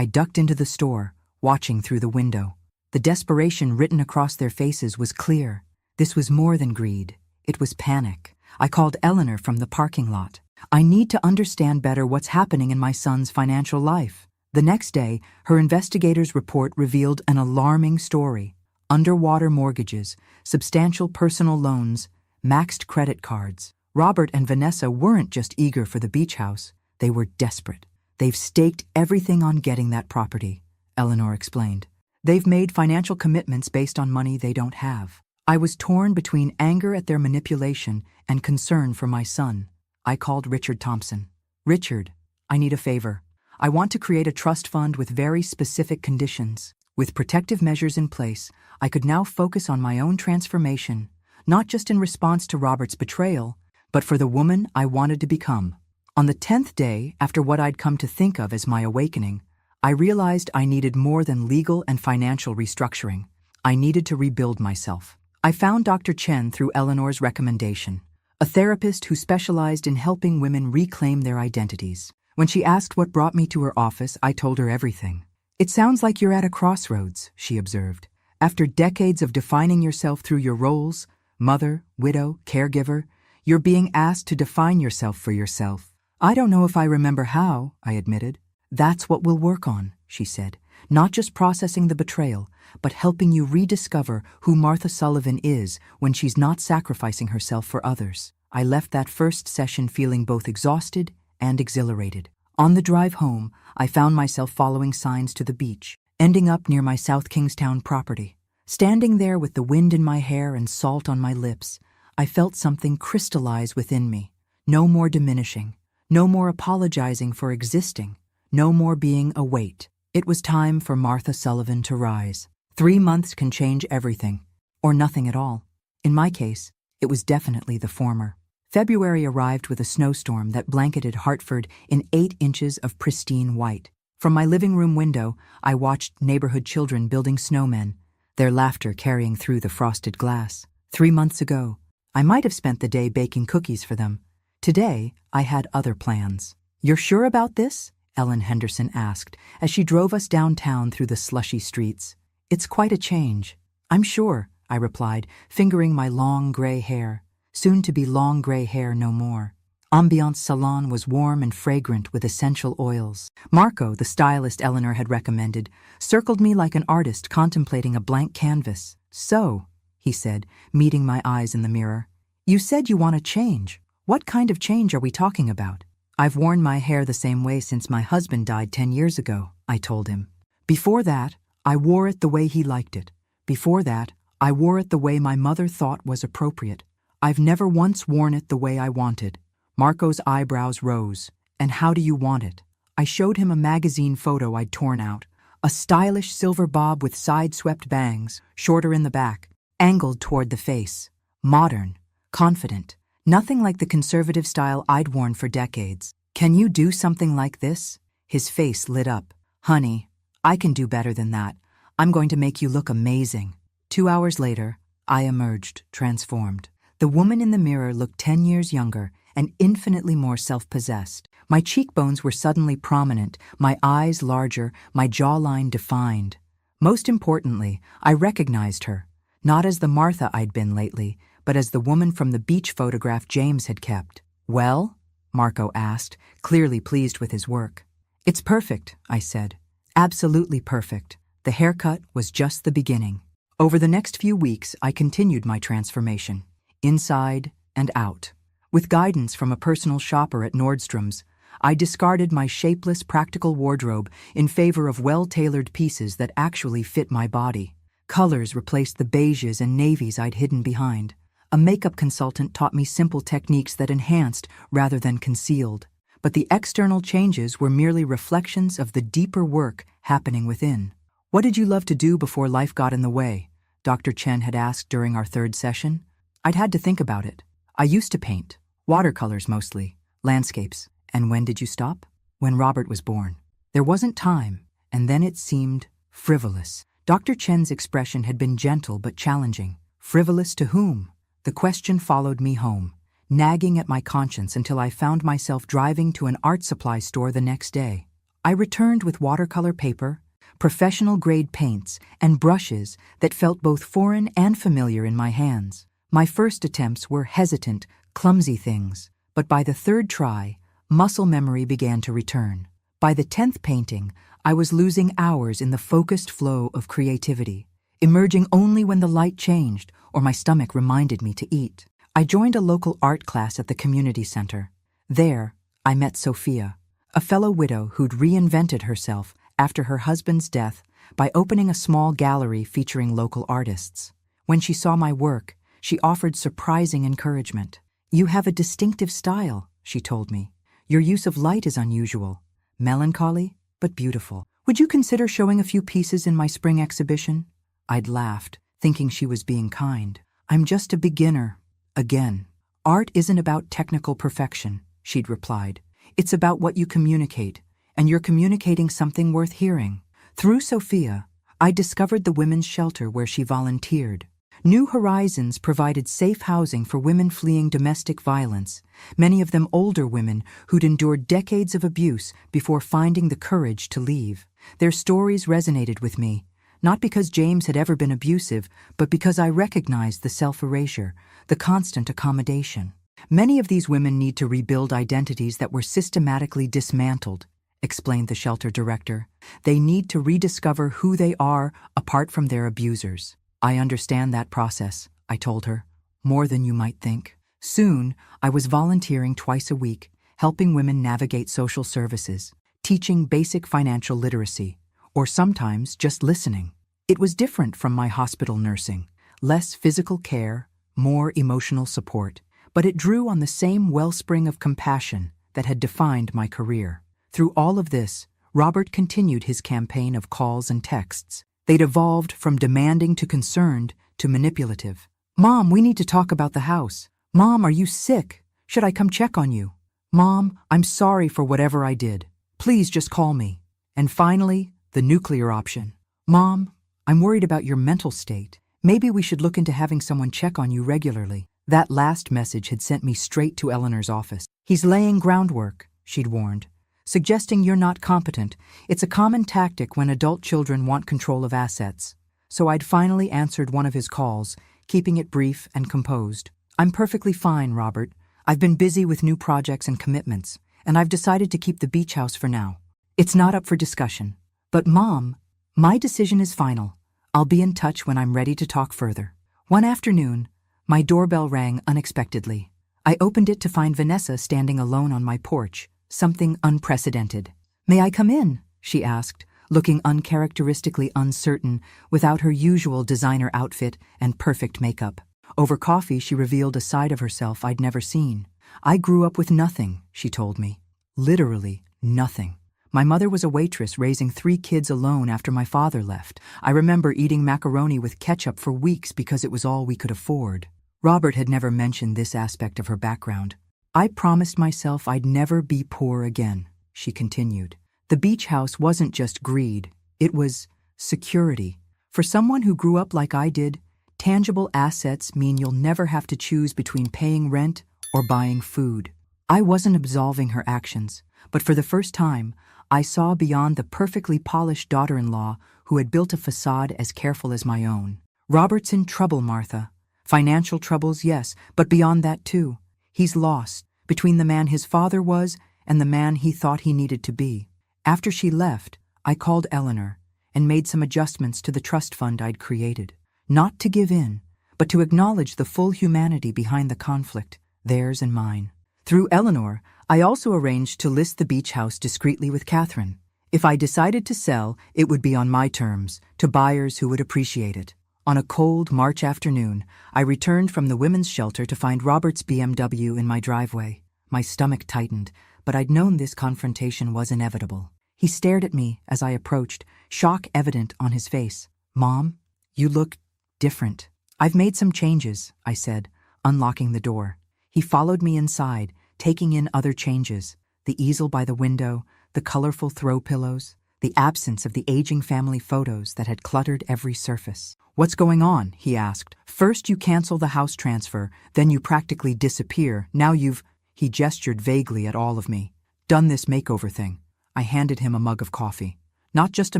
I ducked into the store, watching through the window. The desperation written across their faces was clear. This was more than greed. It was panic. I called Eleanor from the parking lot. I need to understand better what's happening in my son's financial life. The next day, her investigator's report revealed an alarming story: underwater mortgages, substantial personal loans, maxed credit cards. Robert and Vanessa weren't just eager for the beach house. They were desperate. They've staked everything on getting that property, Eleanor explained. They've made financial commitments based on money they don't have. I was torn between anger at their manipulation and concern for my son. I called Richard Thompson. Richard, I need a favor. I want to create a trust fund with very specific conditions. With protective measures in place, I could now focus on my own transformation, not just in response to Robert's betrayal, but for the woman I wanted to become. On the 10th day, after what I'd come to think of as my awakening, I realized I needed more than legal and financial restructuring. I needed to rebuild myself. I found Dr. Chen through Eleanor's recommendation, a therapist who specialized in helping women reclaim their identities. When she asked what brought me to her office, I told her everything. It sounds like you're at a crossroads, she observed. After decades of defining yourself through your roles, mother, widow, caregiver, you're being asked to define yourself for yourself. I don't know if I remember how, I admitted. That's what we'll work on, she said. Not just processing the betrayal, but helping you rediscover who Martha Sullivan is when she's not sacrificing herself for others. I left that first session feeling both exhausted and exhilarated. On the drive home, I found myself following signs to the beach, ending up near my South Kingstown property. Standing there with the wind in my hair and salt on my lips, I felt something crystallize within me. No more diminishing, no more apologizing for existing, no more being a weight. It was time for Martha Sullivan to rise. 3 months can change everything, or nothing at all. In my case, it was definitely the former. February arrived with a snowstorm that blanketed Hartford in 8 inches of pristine white. From my living room window, I watched neighborhood children building snowmen, their laughter carrying through the frosted glass. 3 months ago, I might have spent the day baking cookies for them. Today, I had other plans. "You're sure about this?" Ellen Henderson asked as she drove us downtown through the slushy streets. "It's quite a change." "I'm sure," I replied, fingering my long gray hair, soon to be long gray hair no more. Ambiance Salon was warm and fragrant with essential oils. Marco, the stylist Eleanor had recommended, circled me like an artist contemplating a blank canvas. "So," he said, meeting my eyes in the mirror, "you said you want to change. What kind of change are we talking about?" "I've worn my hair the same way since my husband died 10 years ago," I told him. "Before that, I wore it the way he liked it. Before that, I wore it the way my mother thought was appropriate. I've never once worn it the way I wanted." Marco's eyebrows rose. "And how do you want it?" I showed him a magazine photo I'd torn out. A stylish silver bob with side-swept bangs, shorter in the back, angled toward the face. Modern, confident. Nothing like the conservative style I'd worn for decades. "Can you do something like this?" His face lit up. "Honey, I can do better than that. I'm going to make you look amazing." 2 hours later, I emerged, transformed. The woman in the mirror looked 10 years younger and infinitely more self-possessed. My cheekbones were suddenly prominent, my eyes larger, my jawline defined. Most importantly, I recognized her, not as the Martha I'd been lately, but as the woman from the beach photograph James had kept. "Well?" Marco asked, clearly pleased with his work. "It's perfect," I said. "Absolutely perfect." The haircut was just the beginning. Over the next few weeks, I continued my transformation, inside and out. With guidance from a personal shopper at Nordstrom's, I discarded my shapeless, practical wardrobe in favor of well-tailored pieces that actually fit my body. Colors replaced the beiges and navies I'd hidden behind. A makeup consultant taught me simple techniques that enhanced rather than concealed. But the external changes were merely reflections of the deeper work happening within. "What did you love to do before life got in the way?" Dr. Chen had asked during our 3rd session. I'd had to think about it. "I used to paint. Watercolors mostly. Landscapes." "And when did you stop?" "When Robert was born." There wasn't time, and then it seemed frivolous. Dr. Chen's expression had been gentle but challenging. Frivolous to whom? The question followed me home, nagging at my conscience until I found myself driving to an art supply store the next day. I returned with watercolor paper, professional-grade paints, and brushes that felt both foreign and familiar in my hands. My first attempts were hesitant, clumsy things, but by the 3rd try, muscle memory began to return. By the 10th painting, I was losing hours in the focused flow of creativity, emerging only when the light changed or my stomach reminded me to eat. I joined a local art class at the community center. There, I met Sophia, a fellow widow who'd reinvented herself after her husband's death by opening a small gallery featuring local artists. When she saw my work, she offered surprising encouragement. "You have a distinctive style," she told me. "Your use of light is unusual. Melancholy, but beautiful. Would you consider showing a few pieces in my spring exhibition?" I'd laughed, thinking she was being kind. "I'm just a beginner." Again. "Art isn't about technical perfection," she'd replied. "It's about what you communicate, and you're communicating something worth hearing." Through Sophia, I discovered the women's shelter where she volunteered. New Horizons provided safe housing for women fleeing domestic violence, many of them older women who'd endured decades of abuse before finding the courage to leave. Their stories resonated with me, not because James had ever been abusive, but because I recognized the self-erasure, the constant accommodation. Many of these women need to rebuild identities that were systematically dismantled, explained the shelter director. They need to rediscover who they are apart from their abusers. I understand that process, I told her, more than you might think. Soon, I was volunteering twice a week, helping women navigate social services, teaching basic financial literacy, or sometimes just listening. It was different from my hospital nursing, less physical care, more emotional support, but it drew on the same wellspring of compassion that had defined my career. Through all of this, Robert continued his campaign of calls and texts. They'd evolved from demanding to concerned to manipulative. "Mom, we need to talk about the house. Mom, are you sick? Should I come check on you? Mom, I'm sorry for whatever I did. Please just call me." And finally, the nuclear option. "Mom, I'm worried about your mental state. Maybe we should look into having someone check on you regularly." That last message had sent me straight to Eleanor's office. "He's laying groundwork," she'd warned, "suggesting you're not competent. It's a common tactic when adult children want control of assets." So I'd finally answered one of his calls, keeping it brief and composed. "I'm perfectly fine, Robert. I've been busy with new projects and commitments, and I've decided to keep the beach house for now. It's not up for discussion. But Mom, my decision is final. I'll be in touch when I'm ready to talk further." One afternoon, my doorbell rang unexpectedly. I opened it to find Vanessa standing alone on my porch, something unprecedented. "May I come in?" she asked, looking uncharacteristically uncertain without her usual designer outfit and perfect makeup. Over coffee, she revealed a side of herself I'd never seen. "I grew up with nothing," she told me. Literally nothing. My mother was a waitress raising 3 kids alone after my father left. I remember eating macaroni with ketchup for weeks because it was all we could afford. Robert had never mentioned this aspect of her background. "I promised myself I'd never be poor again," she continued. The beach house wasn't just greed, it was security. For someone who grew up like I did, tangible assets mean you'll never have to choose between paying rent or buying food. I wasn't absolving her actions, but for the first time, I saw beyond the perfectly polished daughter-in-law who had built a facade as careful as my own. "Robert's in trouble, Martha. Financial troubles, yes, but beyond that too. He's lost, between the man his father was and the man he thought he needed to be." After she left, I called Eleanor and made some adjustments to the trust fund I'd created. Not to give in, but to acknowledge the full humanity behind the conflict, theirs and mine. Through Eleanor, I also arranged to list the beach house discreetly with Catherine. If I decided to sell, it would be on my terms, to buyers who would appreciate it. On a cold March afternoon, I returned from the women's shelter to find Robert's BMW in my driveway. My stomach tightened, but I'd known this confrontation was inevitable. He stared at me as I approached, shock evident on his face. "Mom, you look different." "I've made some changes," I said, unlocking the door. He followed me inside, taking in other changes: the easel by the window, the colorful throw pillows, the absence of the aging family photos that had cluttered every surface. "What's going on?" he asked. "First you cancel the house transfer, then you practically disappear. Now you've—" He gestured vaguely at all of me. "Done this makeover thing." I handed him a mug of coffee. "Not just a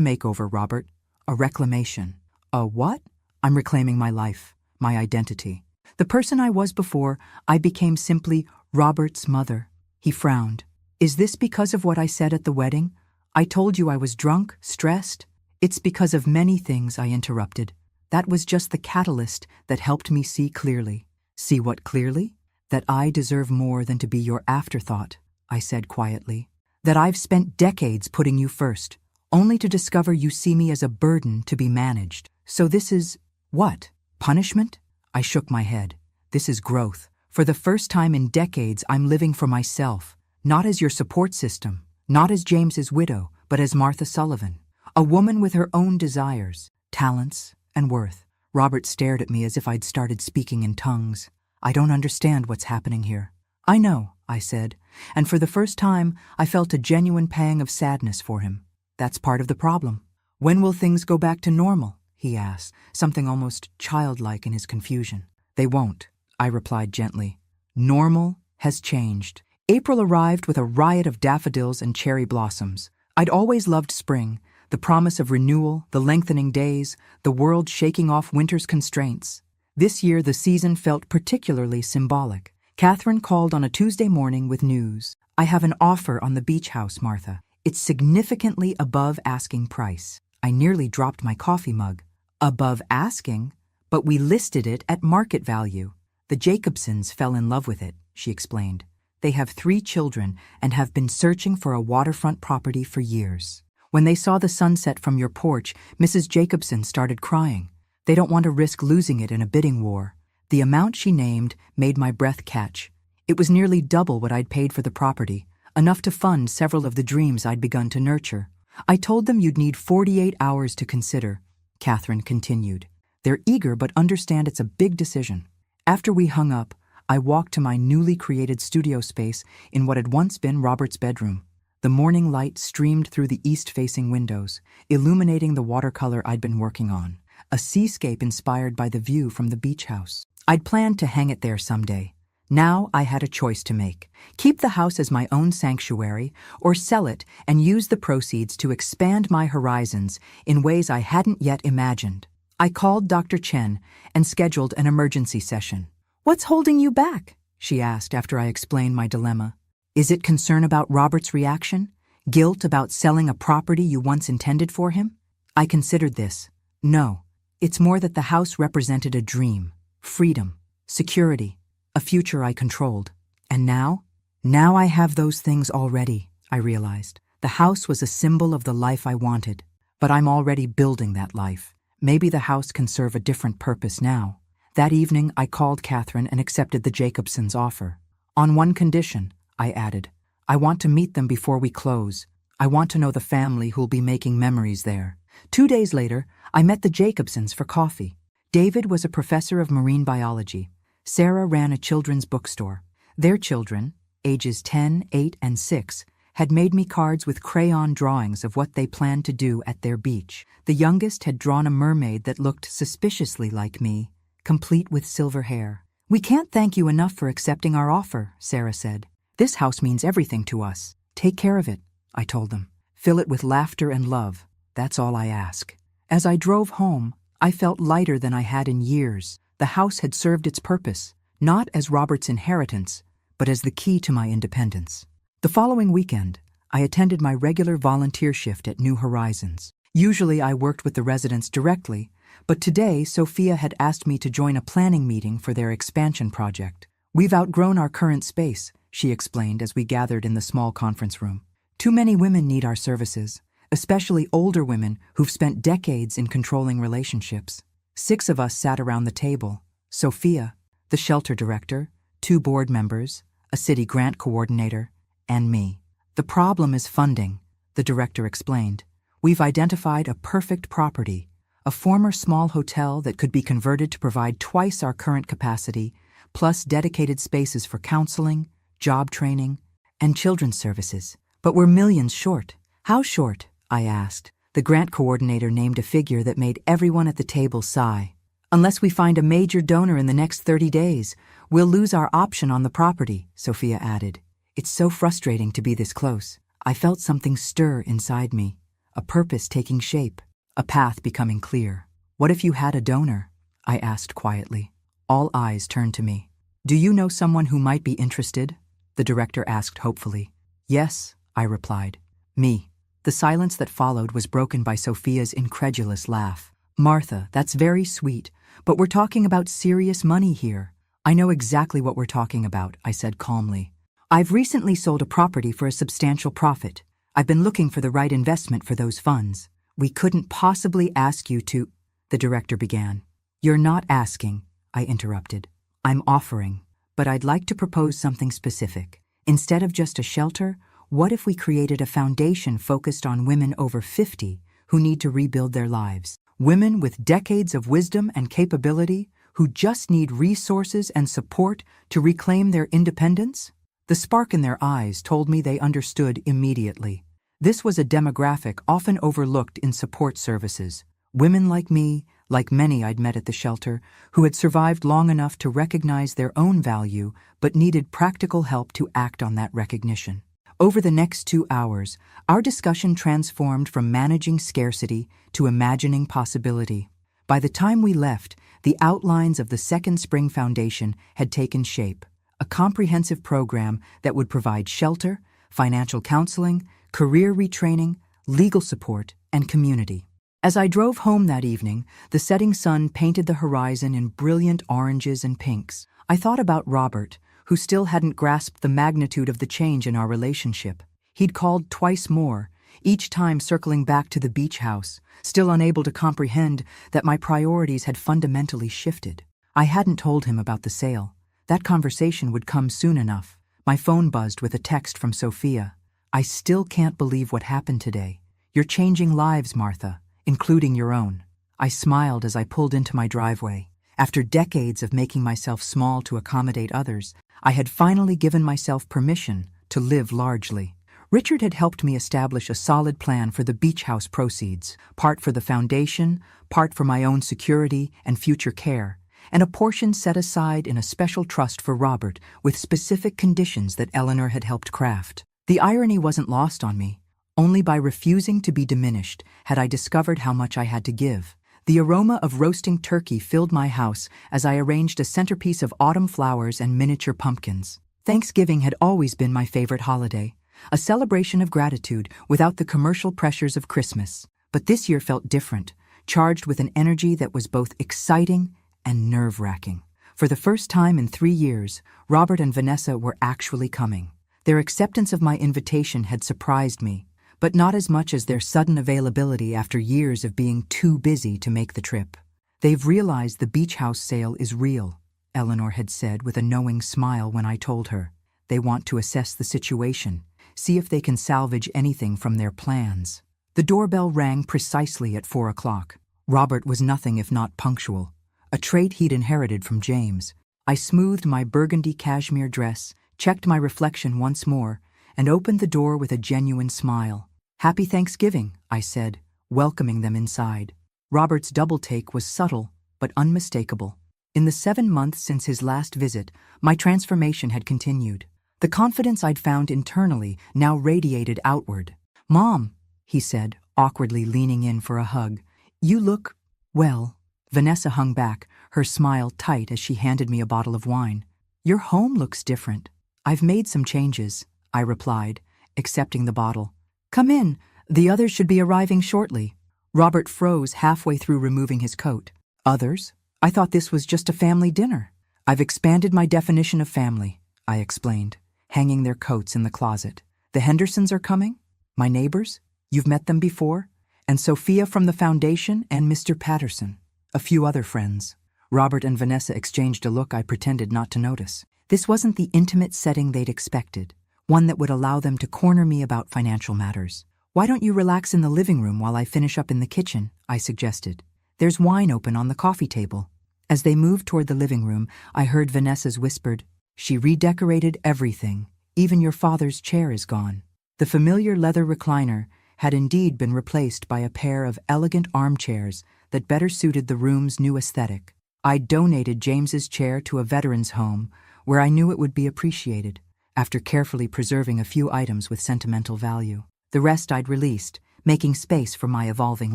makeover, Robert. A reclamation." "A what?" "I'm reclaiming my life, my identity. The person I was before, I became simply Robert's mother." He frowned. "Is this because of what I said at the wedding? I told you I was drunk, stressed?" "It's because of many things," I interrupted. "That was just the catalyst that helped me see clearly." "See what clearly?" "That I deserve more than to be your afterthought," I said quietly. "That I've spent decades putting you first, only to discover you see me as a burden to be managed. So this is, what, punishment?" I shook my head. "This is growth. For the first time in decades, I'm living for myself, not as your support system, not as James's widow, but as Martha Sullivan, a woman with her own desires, talents, and worth." Robert stared at me as if I'd started speaking in tongues. "I don't understand what's happening here." "I know," I said, and for the first time, I felt a genuine pang of sadness for him. "That's part of the problem." "When will things go back to normal?" he asked, something almost childlike in his confusion. "They won't," I replied gently. "Normal has changed." April arrived with a riot of daffodils and cherry blossoms. I'd always loved spring, the promise of renewal, the lengthening days, the world shaking off winter's constraints. This year the season felt particularly symbolic. Catherine called on a Tuesday morning with news. I have an offer on the beach house, Martha. It's significantly above asking price. I nearly dropped my coffee mug. Above asking? But we listed it at market value. The Jacobsons fell in love with it, she explained. They have 3 children and have been searching for a waterfront property for years. When they saw the sunset from your porch, Mrs. Jacobson started crying. They don't want to risk losing it in a bidding war. The amount she named made my breath catch. It was nearly double what I'd paid for the property, enough to fund several of the dreams I'd begun to nurture. I told them you'd need 48 hours to consider, Catherine continued. They're eager but understand it's a big decision. After we hung up, I walked to my newly created studio space in what had once been Robert's bedroom. The morning light streamed through the east-facing windows, illuminating the watercolor I'd been working on, a seascape inspired by the view from the beach house. I'd planned to hang it there someday. Now I had a choice to make: keep the house as my own sanctuary, or sell it and use the proceeds to expand my horizons in ways I hadn't yet imagined. I called Dr. Chen and scheduled an emergency session. "What's holding you back?" she asked after I explained my dilemma. "Is it concern about Robert's reaction? Guilt about selling a property you once intended for him?" I considered this. No, it's more that the house represented a dream, freedom, security, a future I controlled. And now? Now I have those things already, I realized. The house was a symbol of the life I wanted, but I'm already building that life. Maybe the house can serve a different purpose now. That evening, I called Catherine and accepted the Jacobsons' offer. On one condition, I added. I want to meet them before we close. I want to know the family who'll be making memories there. 2 days later, I met the Jacobsons for coffee. David was a professor of marine biology. Sarah ran a children's bookstore. Their children, ages 10, 8, and 6, had made me cards with crayon drawings of what they planned to do at their beach. The youngest had drawn a mermaid that looked suspiciously like me, complete with silver hair. "We can't thank you enough for accepting our offer," Sarah said. "This house means everything to us. Take care of it," I told them. "Fill it with laughter and love. That's all I ask." As I drove home, I felt lighter than I had in years. The house had served its purpose, not as Robert's inheritance, but as the key to my independence. The following weekend, I attended my regular volunteer shift at New Horizons. Usually I worked with the residents directly, but today Sophia had asked me to join a planning meeting for their expansion project. "We've outgrown our current space," she explained as we gathered in the small conference room. "Too many women need our services, especially older women who've spent decades in controlling relationships." 6 of us sat around the table: Sophia, the shelter director, 2 board members, a city grant coordinator, and me. "The problem is funding," the director explained. "We've identified a perfect property, a former small hotel that could be converted to provide twice our current capacity, plus dedicated spaces for counseling, job training, and children's services. But we're millions short." "How short?" I asked. The grant coordinator named a figure that made everyone at the table sigh. "Unless we find a major donor in the next 30 days, we'll lose our option on the property," Sophia added. "It's so frustrating to be this close." I felt something stir inside me, a purpose taking shape, a path becoming clear. "What if you had a donor?" I asked quietly. All eyes turned to me. "Do you know someone who might be interested?" the director asked hopefully. "Yes," I replied. "Me." The silence that followed was broken by Sophia's incredulous laugh. "Martha, that's very sweet, but we're talking about serious money here." "I know exactly what we're talking about," I said calmly. "I've recently sold a property for a substantial profit. I've been looking for the right investment for those funds." "We couldn't possibly ask you to," the director began. "You're not asking," I interrupted. "I'm offering, but I'd like to propose something specific. Instead of just a shelter, what if we created a foundation focused on women over 50 who need to rebuild their lives? Women with decades of wisdom and capability who just need resources and support to reclaim their independence?" The spark in their eyes told me they understood immediately. This was a demographic often overlooked in support services. Women like me, like many I'd met at the shelter, who had survived long enough to recognize their own value but needed practical help to act on that recognition. Over the next 2 hours, our discussion transformed from managing scarcity to imagining possibility. By the time we left, the outlines of the Second Spring Foundation had taken shape, a comprehensive program that would provide shelter, financial counseling, career retraining, legal support, and community. As I drove home that evening, the setting sun painted the horizon in brilliant oranges and pinks. I thought about Robert, who still hadn't grasped the magnitude of the change in our relationship. He'd called twice more, each time circling back to the beach house, still unable to comprehend that my priorities had fundamentally shifted. I hadn't told him about the sale. That conversation would come soon enough. My phone buzzed with a text from Sophia. "I still can't believe what happened today. You're changing lives, Martha, including your own." I smiled as I pulled into my driveway. After decades of making myself small to accommodate others, I had finally given myself permission to live largely. Richard had helped me establish a solid plan for the beach house proceeds, part for the foundation, part for my own security and future care, and a portion set aside in a special trust for Robert with specific conditions that Eleanor had helped craft. The irony wasn't lost on me. Only by refusing to be diminished had I discovered how much I had to give. The aroma of roasting turkey filled my house as I arranged a centerpiece of autumn flowers and miniature pumpkins. Thanksgiving had always been my favorite holiday, a celebration of gratitude without the commercial pressures of Christmas. But this year felt different, charged with an energy that was both exciting and nerve-wracking. For the first time in 3 years, Robert and Vanessa were actually coming. Their acceptance of my invitation had surprised me, but not as much as their sudden availability after years of being too busy to make the trip. "They've realized the beach house sale is real," Eleanor had said with a knowing smile when I told her. "They want to assess the situation, see if they can salvage anything from their plans." The doorbell rang precisely at 4 o'clock. Robert was nothing if not punctual, a trait he'd inherited from James. I smoothed my burgundy cashmere dress, checked my reflection once more, and opened the door with a genuine smile. "Happy Thanksgiving," I said, welcoming them inside. Robert's double-take was subtle but unmistakable. In the 7 months since his last visit, my transformation had continued. The confidence I'd found internally now radiated outward. "Mom," he said, awkwardly leaning in for a hug, "you look, well." Vanessa hung back, her smile tight as she handed me a bottle of wine. "Your home looks different." "I've made some changes," I replied, accepting the bottle. "Come in, the others should be arriving shortly." Robert froze halfway through removing his coat. "Others? I thought this was just a family dinner." "I've expanded my definition of family," I explained, hanging their coats in the closet. "The Hendersons are coming? My neighbors? You've met them before? And Sophia from the foundation and Mr. Patterson. A few other friends." Robert and Vanessa exchanged a look I pretended not to notice. This wasn't the intimate setting they'd expected, one that would allow them to corner me about financial matters. "Why don't you relax in the living room while I finish up in the kitchen?" I suggested. "There's wine open on the coffee table." As they moved toward the living room, I heard Vanessa's whispered, "She redecorated everything. Even your father's chair is gone." The familiar leather recliner had indeed been replaced by a pair of elegant armchairs that better suited the room's new aesthetic. I'd donated James's chair to a veteran's home where I knew it would be appreciated, after carefully preserving a few items with sentimental value. The rest I'd released, making space for my evolving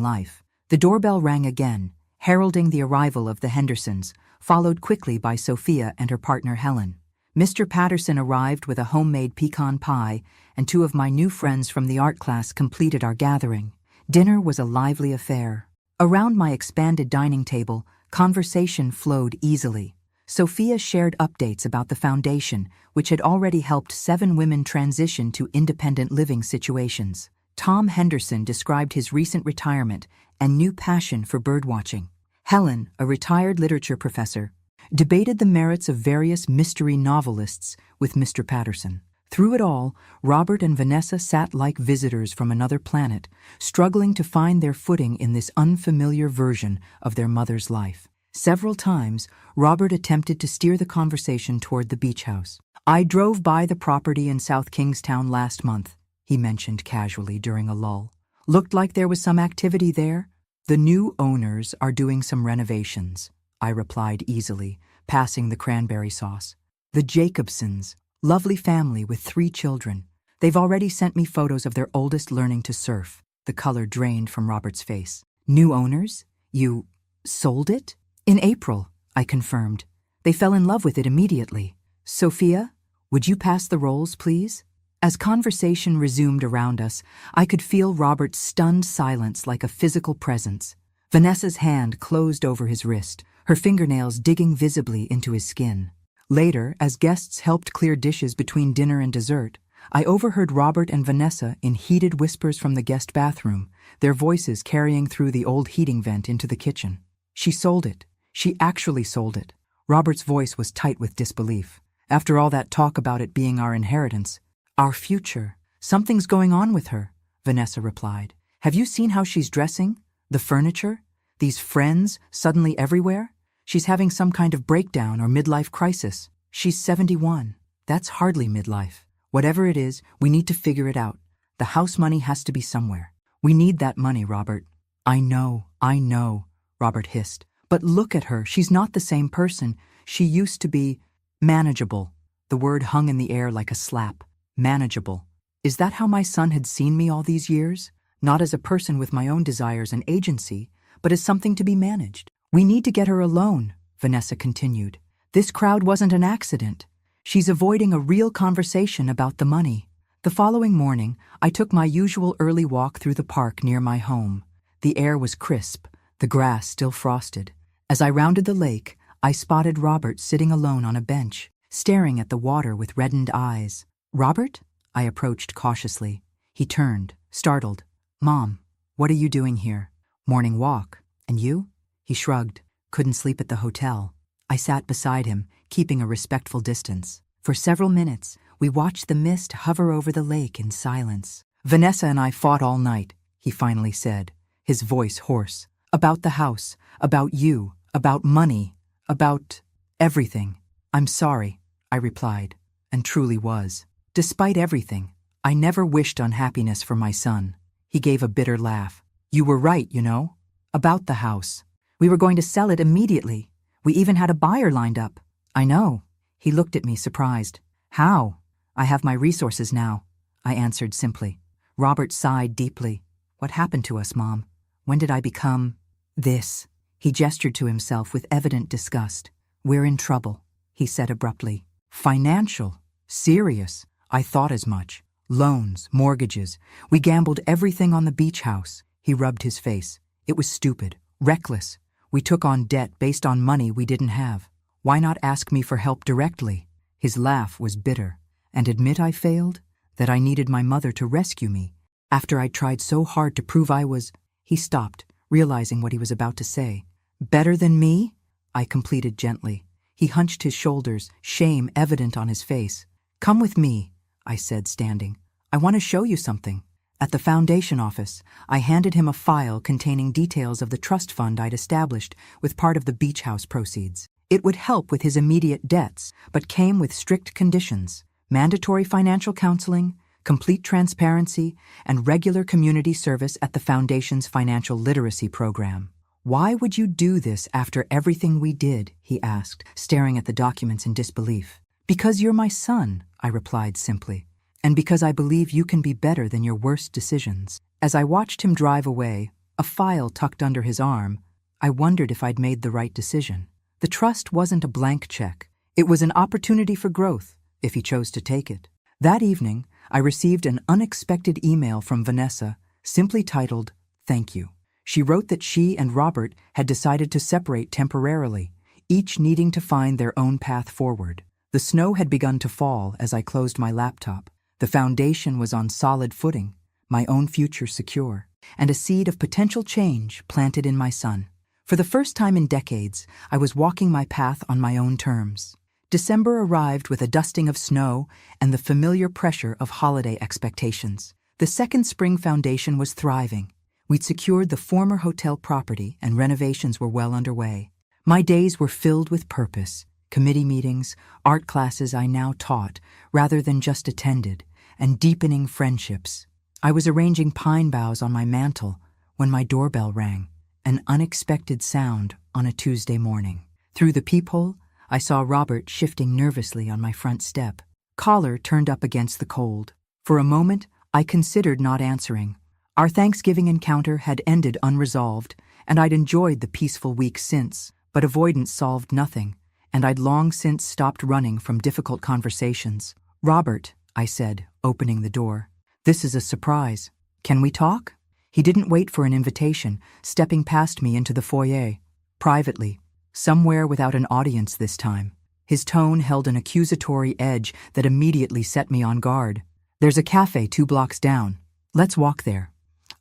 life. The doorbell rang again, heralding the arrival of the Hendersons, followed quickly by Sophia and her partner Helen. Mr. Patterson arrived with a homemade pecan pie, and 2 of my new friends from the art class completed our gathering. Dinner was a lively affair. Around my expanded dining table, conversation flowed easily. Sophia shared updates about the foundation, which had already helped 7 women transition to independent living situations. Tom Henderson described his recent retirement and new passion for birdwatching. Helen, a retired literature professor, debated the merits of various mystery novelists with Mr. Patterson. Through it all, Robert and Vanessa sat like visitors from another planet, struggling to find their footing in this unfamiliar version of their mother's life. Several times, Robert attempted to steer the conversation toward the beach house. "I drove by the property in South Kingstown last month," he mentioned casually during a lull. "Looked like there was some activity there." "The new owners are doing some renovations," I replied easily, passing the cranberry sauce. "The Jacobsons, lovely family with 3 children. They've already sent me photos of their oldest learning to surf." The color drained from Robert's face. "New owners? You sold it?" "In April," I confirmed. "They fell in love with it immediately." Sophia, would you pass the rolls, please? As conversation resumed around us, I could feel Robert's stunned silence like a physical presence. Vanessa's hand closed over his wrist, her fingernails digging visibly into his skin. Later, as guests helped clear dishes between dinner and dessert, I overheard Robert and Vanessa in heated whispers from the guest bathroom, their voices carrying through the old heating vent into the kitchen. She sold it. She actually sold it. Robert's voice was tight with disbelief. After all that talk about it being our inheritance, our future, something's going on with her, Vanessa replied. Have you seen how she's dressing? The furniture? These friends suddenly everywhere? She's having some kind of breakdown or midlife crisis. She's 71. That's hardly midlife. Whatever it is, we need to figure it out. The house money has to be somewhere. We need that money, Robert. I know, Robert hissed. But look at her, she's not the same person. She used to be manageable. The word hung in the air like a slap. Manageable. Is that how my son had seen me all these years? Not as a person with my own desires and agency, but as something to be managed. We need to get her alone, Vanessa continued. This crowd wasn't an accident. She's avoiding a real conversation about the money. The following morning, I took my usual early walk through the park near my home. The air was crisp, the grass still frosted. As I rounded the lake, I spotted Robert sitting alone on a bench, staring at the water with reddened eyes. Robert? I approached cautiously. He turned, startled. Mom, what are you doing here? Morning walk. And you? He shrugged. Couldn't sleep at the hotel. I sat beside him, keeping a respectful distance. For several minutes, we watched the mist hover over the lake in silence. Vanessa and I fought all night, he finally said, his voice hoarse. About the house, about you, about money, about everything. I'm sorry, I replied, and truly was. Despite everything, I never wished unhappiness for my son. He gave a bitter laugh. You were right, you know. About the house. We were going to sell it immediately. We even had a buyer lined up. I know. He looked at me surprised. How? I have my resources now, I answered simply. Robert sighed deeply. What happened to us, Mom? When did I become this? He gestured to himself with evident disgust. We're in trouble, he said abruptly. Financial? Serious? I thought as much. Loans, mortgages. We gambled everything on the beach house. He rubbed his face. It was stupid, reckless. We took on debt based on money we didn't have. Why not ask me for help directly? His laugh was bitter. And admit I failed? That I needed my mother to rescue me? After I'd tried so hard to prove I was... He stopped, realizing what he was about to say. Better than me? I completed gently. He hunched his shoulders, shame evident on his face. Come with me, I said, standing. I want to show you something. At the foundation office, I handed him a file containing details of the trust fund I'd established with part of the beach house proceeds. It would help with his immediate debts, but came with strict conditions: mandatory financial counseling, complete transparency, and regular community service at the foundation's financial literacy program. Why would you do this after everything we did? He asked, staring at the documents in disbelief. Because you're my son, I replied simply. And because I believe you can be better than your worst decisions. As I watched him drive away, a file tucked under his arm, I wondered if I'd made the right decision. The trust wasn't a blank check. It was an opportunity for growth, if he chose to take it. That evening, I received an unexpected email from Vanessa, simply titled, "Thank you." She wrote that she and Robert had decided to separate temporarily, each needing to find their own path forward. The snow had begun to fall as I closed my laptop. The foundation was on solid footing, my own future secure, and a seed of potential change planted in my son. For the first time in decades, I was walking my path on my own terms. December arrived with a dusting of snow and the familiar pressure of holiday expectations. The second spring foundation was thriving. We'd secured the former hotel property and renovations were well underway. My days were filled with purpose, committee meetings, art classes I now taught rather than just attended, and deepening friendships. I was arranging pine boughs on my mantel when my doorbell rang, an unexpected sound on a Tuesday morning. Through the peephole, I saw Robert shifting nervously on my front step, collar turned up against the cold. For a moment, I considered not answering. Our Thanksgiving encounter had ended unresolved, and I'd enjoyed the peaceful week since, but avoidance solved nothing. and I'd long since stopped running from difficult conversations. "Robert," I said, opening the door. "This is a surprise. Can we talk?" He didn't wait for an invitation, stepping past me into the foyer. Privately, somewhere without an audience this time. His tone held an accusatory edge that immediately set me on guard. "There's a cafe 2 blocks down. Let's walk there."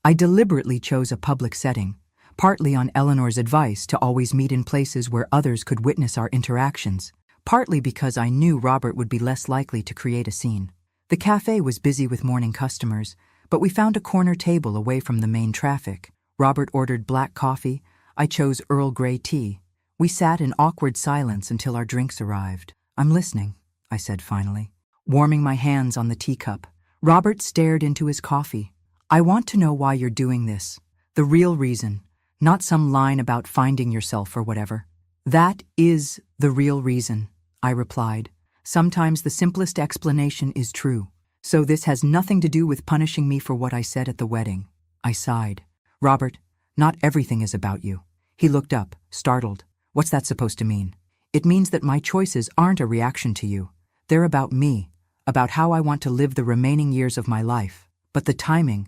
I deliberately chose a public setting, partly on Eleanor's advice to always meet in places where others could witness our interactions, partly because I knew Robert would be less likely to create a scene. The cafe was busy with morning customers, but we found a corner table away from the main traffic. Robert ordered black coffee. I chose Earl Grey tea. We sat in awkward silence until our drinks arrived. "I'm listening," I said finally, warming my hands on the teacup. Robert stared into his coffee. "I want to know why you're doing this. The real reason, not some line about finding yourself or whatever." "That is the real reason," I replied. "Sometimes the simplest explanation is true. So this has nothing to do with punishing me for what I said at the wedding." I sighed. "Robert, not everything is about you." He looked up, startled. "What's that supposed to mean?" "It means that my choices aren't a reaction to you. They're about me, about how I want to live the remaining years of my life. But the timing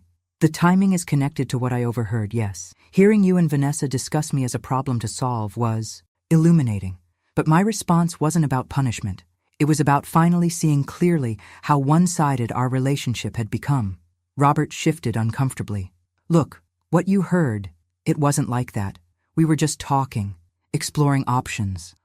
is connected to what I overheard, yes. Hearing you and Vanessa discuss me as a problem to solve was illuminating. But my response wasn't about punishment. It was about finally seeing clearly how one-sided our relationship had become." Robert shifted uncomfortably. "Look, what you heard, it wasn't like that. We were just talking, exploring options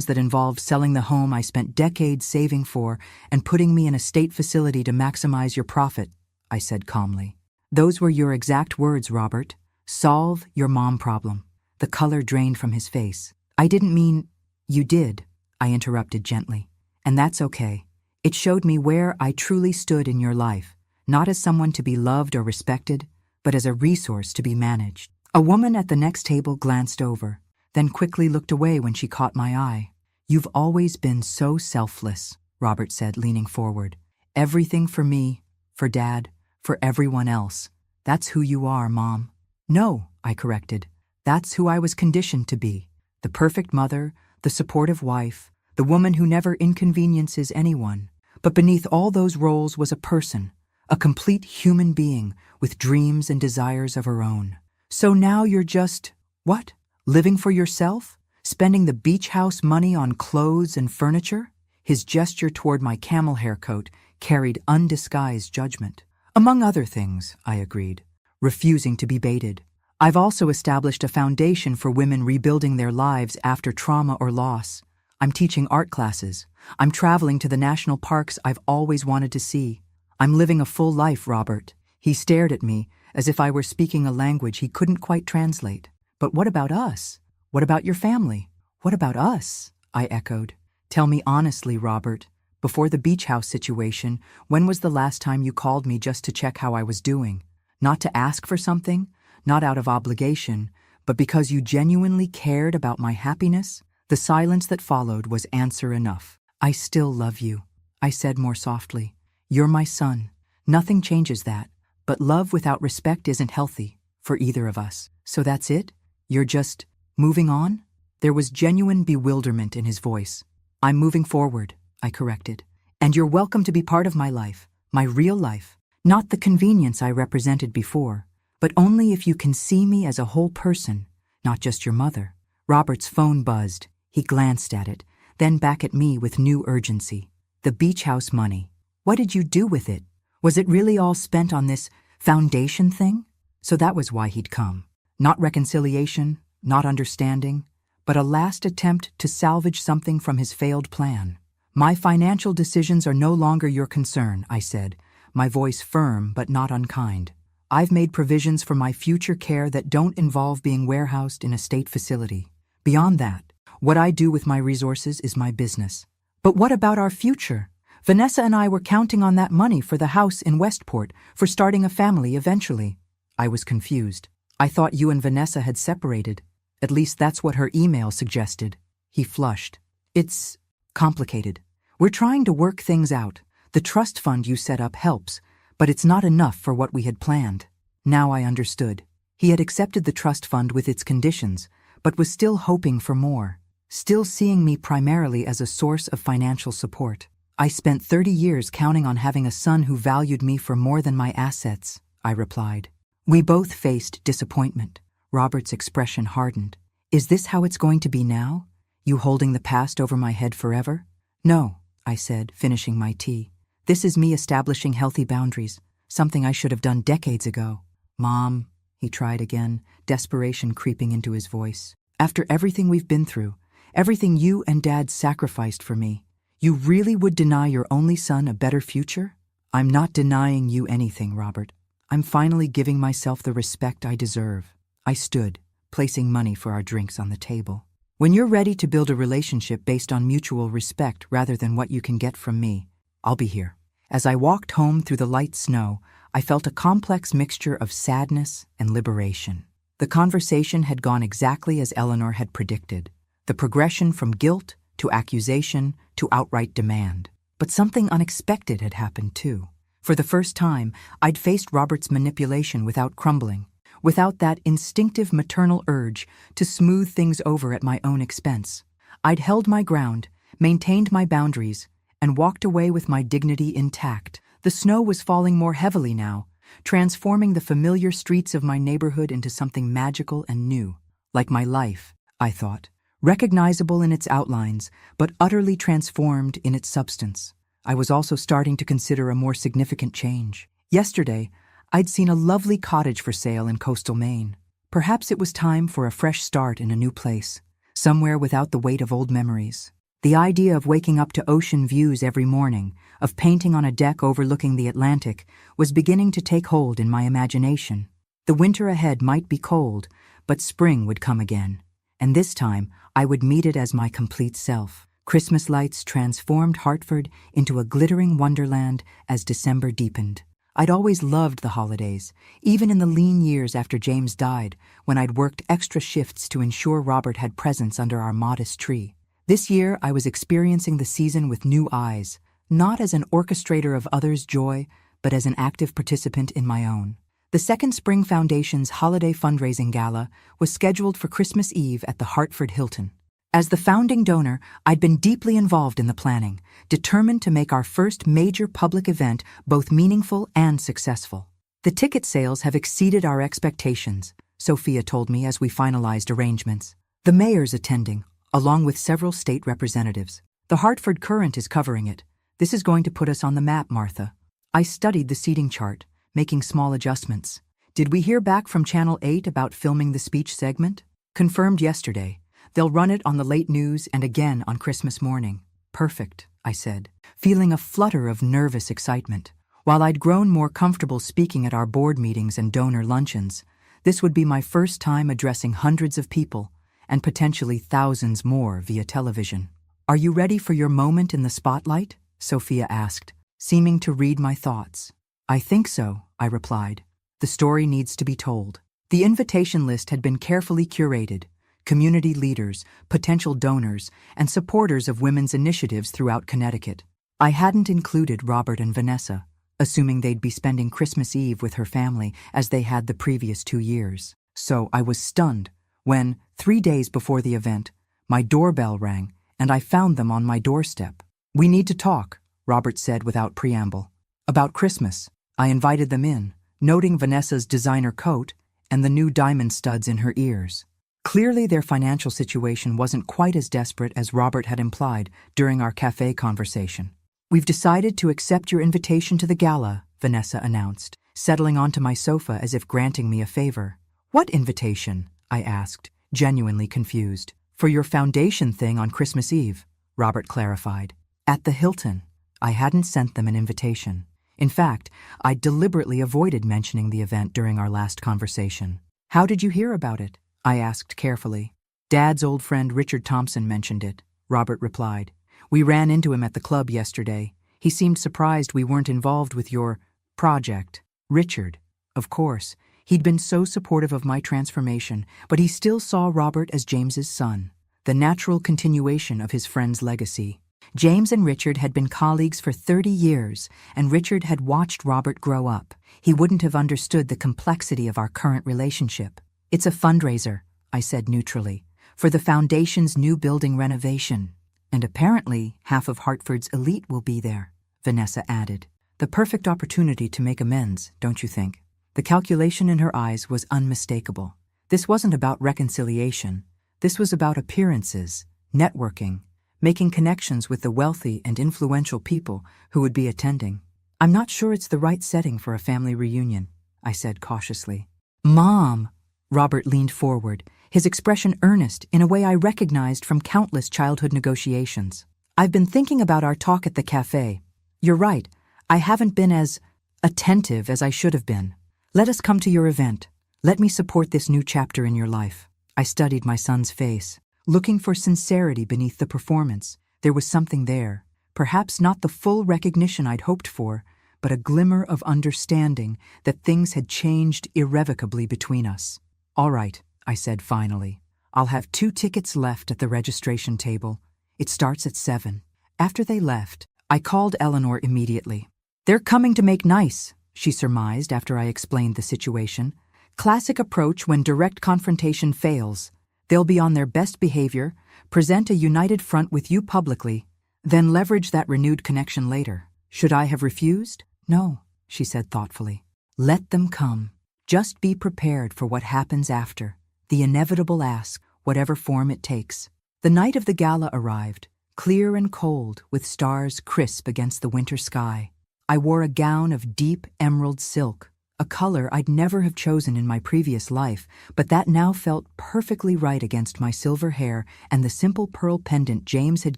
that involved selling the home I spent decades saving for and putting me in a state facility to maximize your profit," I said calmly. "Those were your exact words, Robert. Solve your mom problem." The color drained from his face. "I didn't mean—" "You did," I interrupted gently. "And that's okay. It showed me where I truly stood in your life, not as someone to be loved or respected, but as a resource to be managed." A woman at the next table glanced over, then quickly looked away when she caught my eye. "You've always been so selfless," Robert said, leaning forward. "Everything for me, for Dad, for everyone else. That's who you are, Mom." "No," I corrected. "That's who I was conditioned to be. The perfect mother, the supportive wife, the woman who never inconveniences anyone. But beneath all those roles was a person, a complete human being with dreams and desires of her own. So now you're just, what? Living for yourself? Spending the beach house money on clothes and furniture?" His gesture toward my camel hair coat carried undisguised judgment. "Among other things," I agreed, refusing to be baited. "I've also established a foundation for women rebuilding their lives after trauma or loss. I'm teaching art classes. I'm traveling to the national parks I've always wanted to see. I'm living a full life, Robert." He stared at me as if I were speaking a language he couldn't quite translate. "But what about us? What about your family? What about us?" I echoed. "Tell me honestly, Robert, before the beach house situation, when was the last time you called me just to check how I was doing? Not to ask for something, not out of obligation, but because you genuinely cared about my happiness?" The silence that followed was answer enough. "I still love you," I said more softly. "You're my son. Nothing changes that. But love without respect isn't healthy for either of us. So that's it? You're just moving on?" There was genuine bewilderment in his voice. "I'm moving forward," I corrected. "And you're welcome to be part of my life, my real life. Not the convenience I represented before, but only if you can see me as a whole person, not just your mother." Robert's phone buzzed. He glanced at it, then back at me with new urgency. "The beach house money. What did you do with it? Was it really all spent on this foundation thing?" So that was why he'd come. Not reconciliation, not understanding, but a last attempt to salvage something from his failed plan. "My financial decisions are no longer your concern," I said, my voice firm but not unkind. "I've made provisions for my future care that don't involve being warehoused in a state facility. Beyond that, what I do with my resources is my business." "But what about our future? Vanessa and I were counting on that money for the house in Westport, for starting a family eventually." I was confused. "I thought you and Vanessa had separated. At least that's what her email suggested." He flushed. "It's complicated. We're trying to work things out. The trust fund you set up helps, but it's not enough for what we had planned." Now I understood. He had accepted the trust fund with its conditions, but was still hoping for more. still seeing me primarily as a source of financial support. I spent 30 years counting on having a son who valued me for more than my assets, I replied. We both faced disappointment. Robert's expression hardened. Is this how it's going to be now? You holding the past over my head forever? No, I said, finishing my tea. This is me establishing healthy boundaries, something I should have done decades ago. Mom, he tried again, desperation creeping into his voice. After everything we've been through, everything you and Dad sacrificed for me, you really would deny your only son a better future? I'm not denying you anything, Robert. I'm finally giving myself the respect I deserve. I stood, placing money for our drinks on the table. When you're ready to build a relationship based on mutual respect rather than what you can get from me, I'll be here. As I walked home through the light snow, I felt a complex mixture of sadness and liberation. The conversation had gone exactly as Eleanor had predicted, the progression from guilt to accusation to outright demand. But something unexpected had happened too. For the first time, I'd faced Robert's manipulation without crumbling, without that instinctive maternal urge to smooth things over at my own expense. I'd held my ground, maintained my boundaries, and walked away with my dignity intact. The snow was falling more heavily now, transforming the familiar streets of my neighborhood into something magical and new. Like my life, I thought, recognizable in its outlines, but utterly transformed in its substance. I was also starting to consider a more significant change. Yesterday, I'd seen a lovely cottage for sale in coastal Maine. Perhaps it was time for a fresh start in a new place, somewhere without the weight of old memories. The idea of waking up to ocean views every morning, of painting on a deck overlooking the Atlantic, was beginning to take hold in my imagination. The winter ahead might be cold, but spring would come again, and this time I would meet it as my complete self. Christmas lights transformed Hartford into a glittering wonderland as December deepened. I'd always loved the holidays, even in the lean years after James died, when I'd worked extra shifts to ensure Robert had presents under our modest tree. This year, I was experiencing the season with new eyes, not as an orchestrator of others' joy, but as an active participant in my own. The Second Spring Foundation's holiday fundraising gala was scheduled for Christmas Eve at the Hartford Hilton. As the founding donor, I'd been deeply involved in the planning, determined to make our first major public event both meaningful and successful. The ticket sales have exceeded our expectations, Sophia told me as we finalized arrangements. The mayor's attending, along with several state representatives. The Hartford Courant is covering it. This is going to put us on the map, Martha. I studied the seating chart, making small adjustments. Did we hear back from Channel 8 about filming the speech segment? Confirmed yesterday. They'll run it on the late news and again on Christmas morning. Perfect, I said, feeling a flutter of nervous excitement. While I'd grown more comfortable speaking at our board meetings and donor luncheons, this would be my first time addressing hundreds of people, and potentially thousands more via television. Are you ready for your moment in the spotlight? Sophia asked, seeming to read my thoughts. I think so, I replied. The story needs to be told. The invitation list had been carefully curated. Community leaders, potential donors, and supporters of women's initiatives throughout Connecticut. I hadn't included Robert and Vanessa, assuming they'd be spending Christmas Eve with her family as they had the previous 2 years. So I was stunned when, 3 days before the event, my doorbell rang and I found them on my doorstep. We need to talk, Robert said without preamble. About Christmas. I invited them in, noting Vanessa's designer coat and the new diamond studs in her ears. Clearly their financial situation wasn't quite as desperate as Robert had implied during our cafe conversation. We've decided to accept your invitation to the gala, Vanessa announced, settling onto my sofa as if granting me a favor. What invitation? I asked, genuinely confused. For your foundation thing on Christmas Eve, Robert clarified. At the Hilton. I hadn't sent them an invitation. In fact, I deliberately avoided mentioning the event during our last conversation. How did you hear about it? I asked carefully. Dad's old friend Richard Thompson mentioned it, Robert replied. We ran into him at the club yesterday. He seemed surprised we weren't involved with your project. Richard, of course. He'd been so supportive of my transformation, but he still saw Robert as James's son, the natural continuation of his friend's legacy. James and Richard had been colleagues for 30 years, and Richard had watched Robert grow up. He wouldn't have understood the complexity of our current relationship. It's a fundraiser, I said neutrally. for the foundation's new building renovation. And apparently, half of Hartford's elite will be there, Vanessa added. The perfect opportunity to make amends, don't you think? The calculation in her eyes was unmistakable. This wasn't about reconciliation. This was about appearances, networking, making connections with the wealthy and influential people who would be attending. I'm not sure it's the right setting for a family reunion, I said cautiously. Mom! Robert leaned forward, his expression earnest in a way I recognized from countless childhood negotiations. I've been thinking about our talk at the cafe. You're right, I haven't been as attentive as I should have been. Let us come to your event. Let me support this new chapter in your life. I studied my son's face, looking for sincerity beneath the performance. There was something there, perhaps not the full recognition I'd hoped for, but a glimmer of understanding that things had changed irrevocably between us. All right, I said finally. I'll have 2 tickets left at the registration table. It starts at 7. After they left, I called Eleanor immediately. They're coming to make nice, she surmised after I explained the situation. Classic approach when direct confrontation fails. They'll be on their best behavior, present a united front with you publicly, then leverage that renewed connection later. Should I have refused? No, she said thoughtfully. Let them come. Just be prepared for what happens after, the inevitable ask, whatever form it takes. The night of the gala arrived, clear and cold, with stars crisp against the winter sky. I wore a gown of deep emerald silk, a color I'd never have chosen in my previous life, but that now felt perfectly right against my silver hair and the simple pearl pendant James had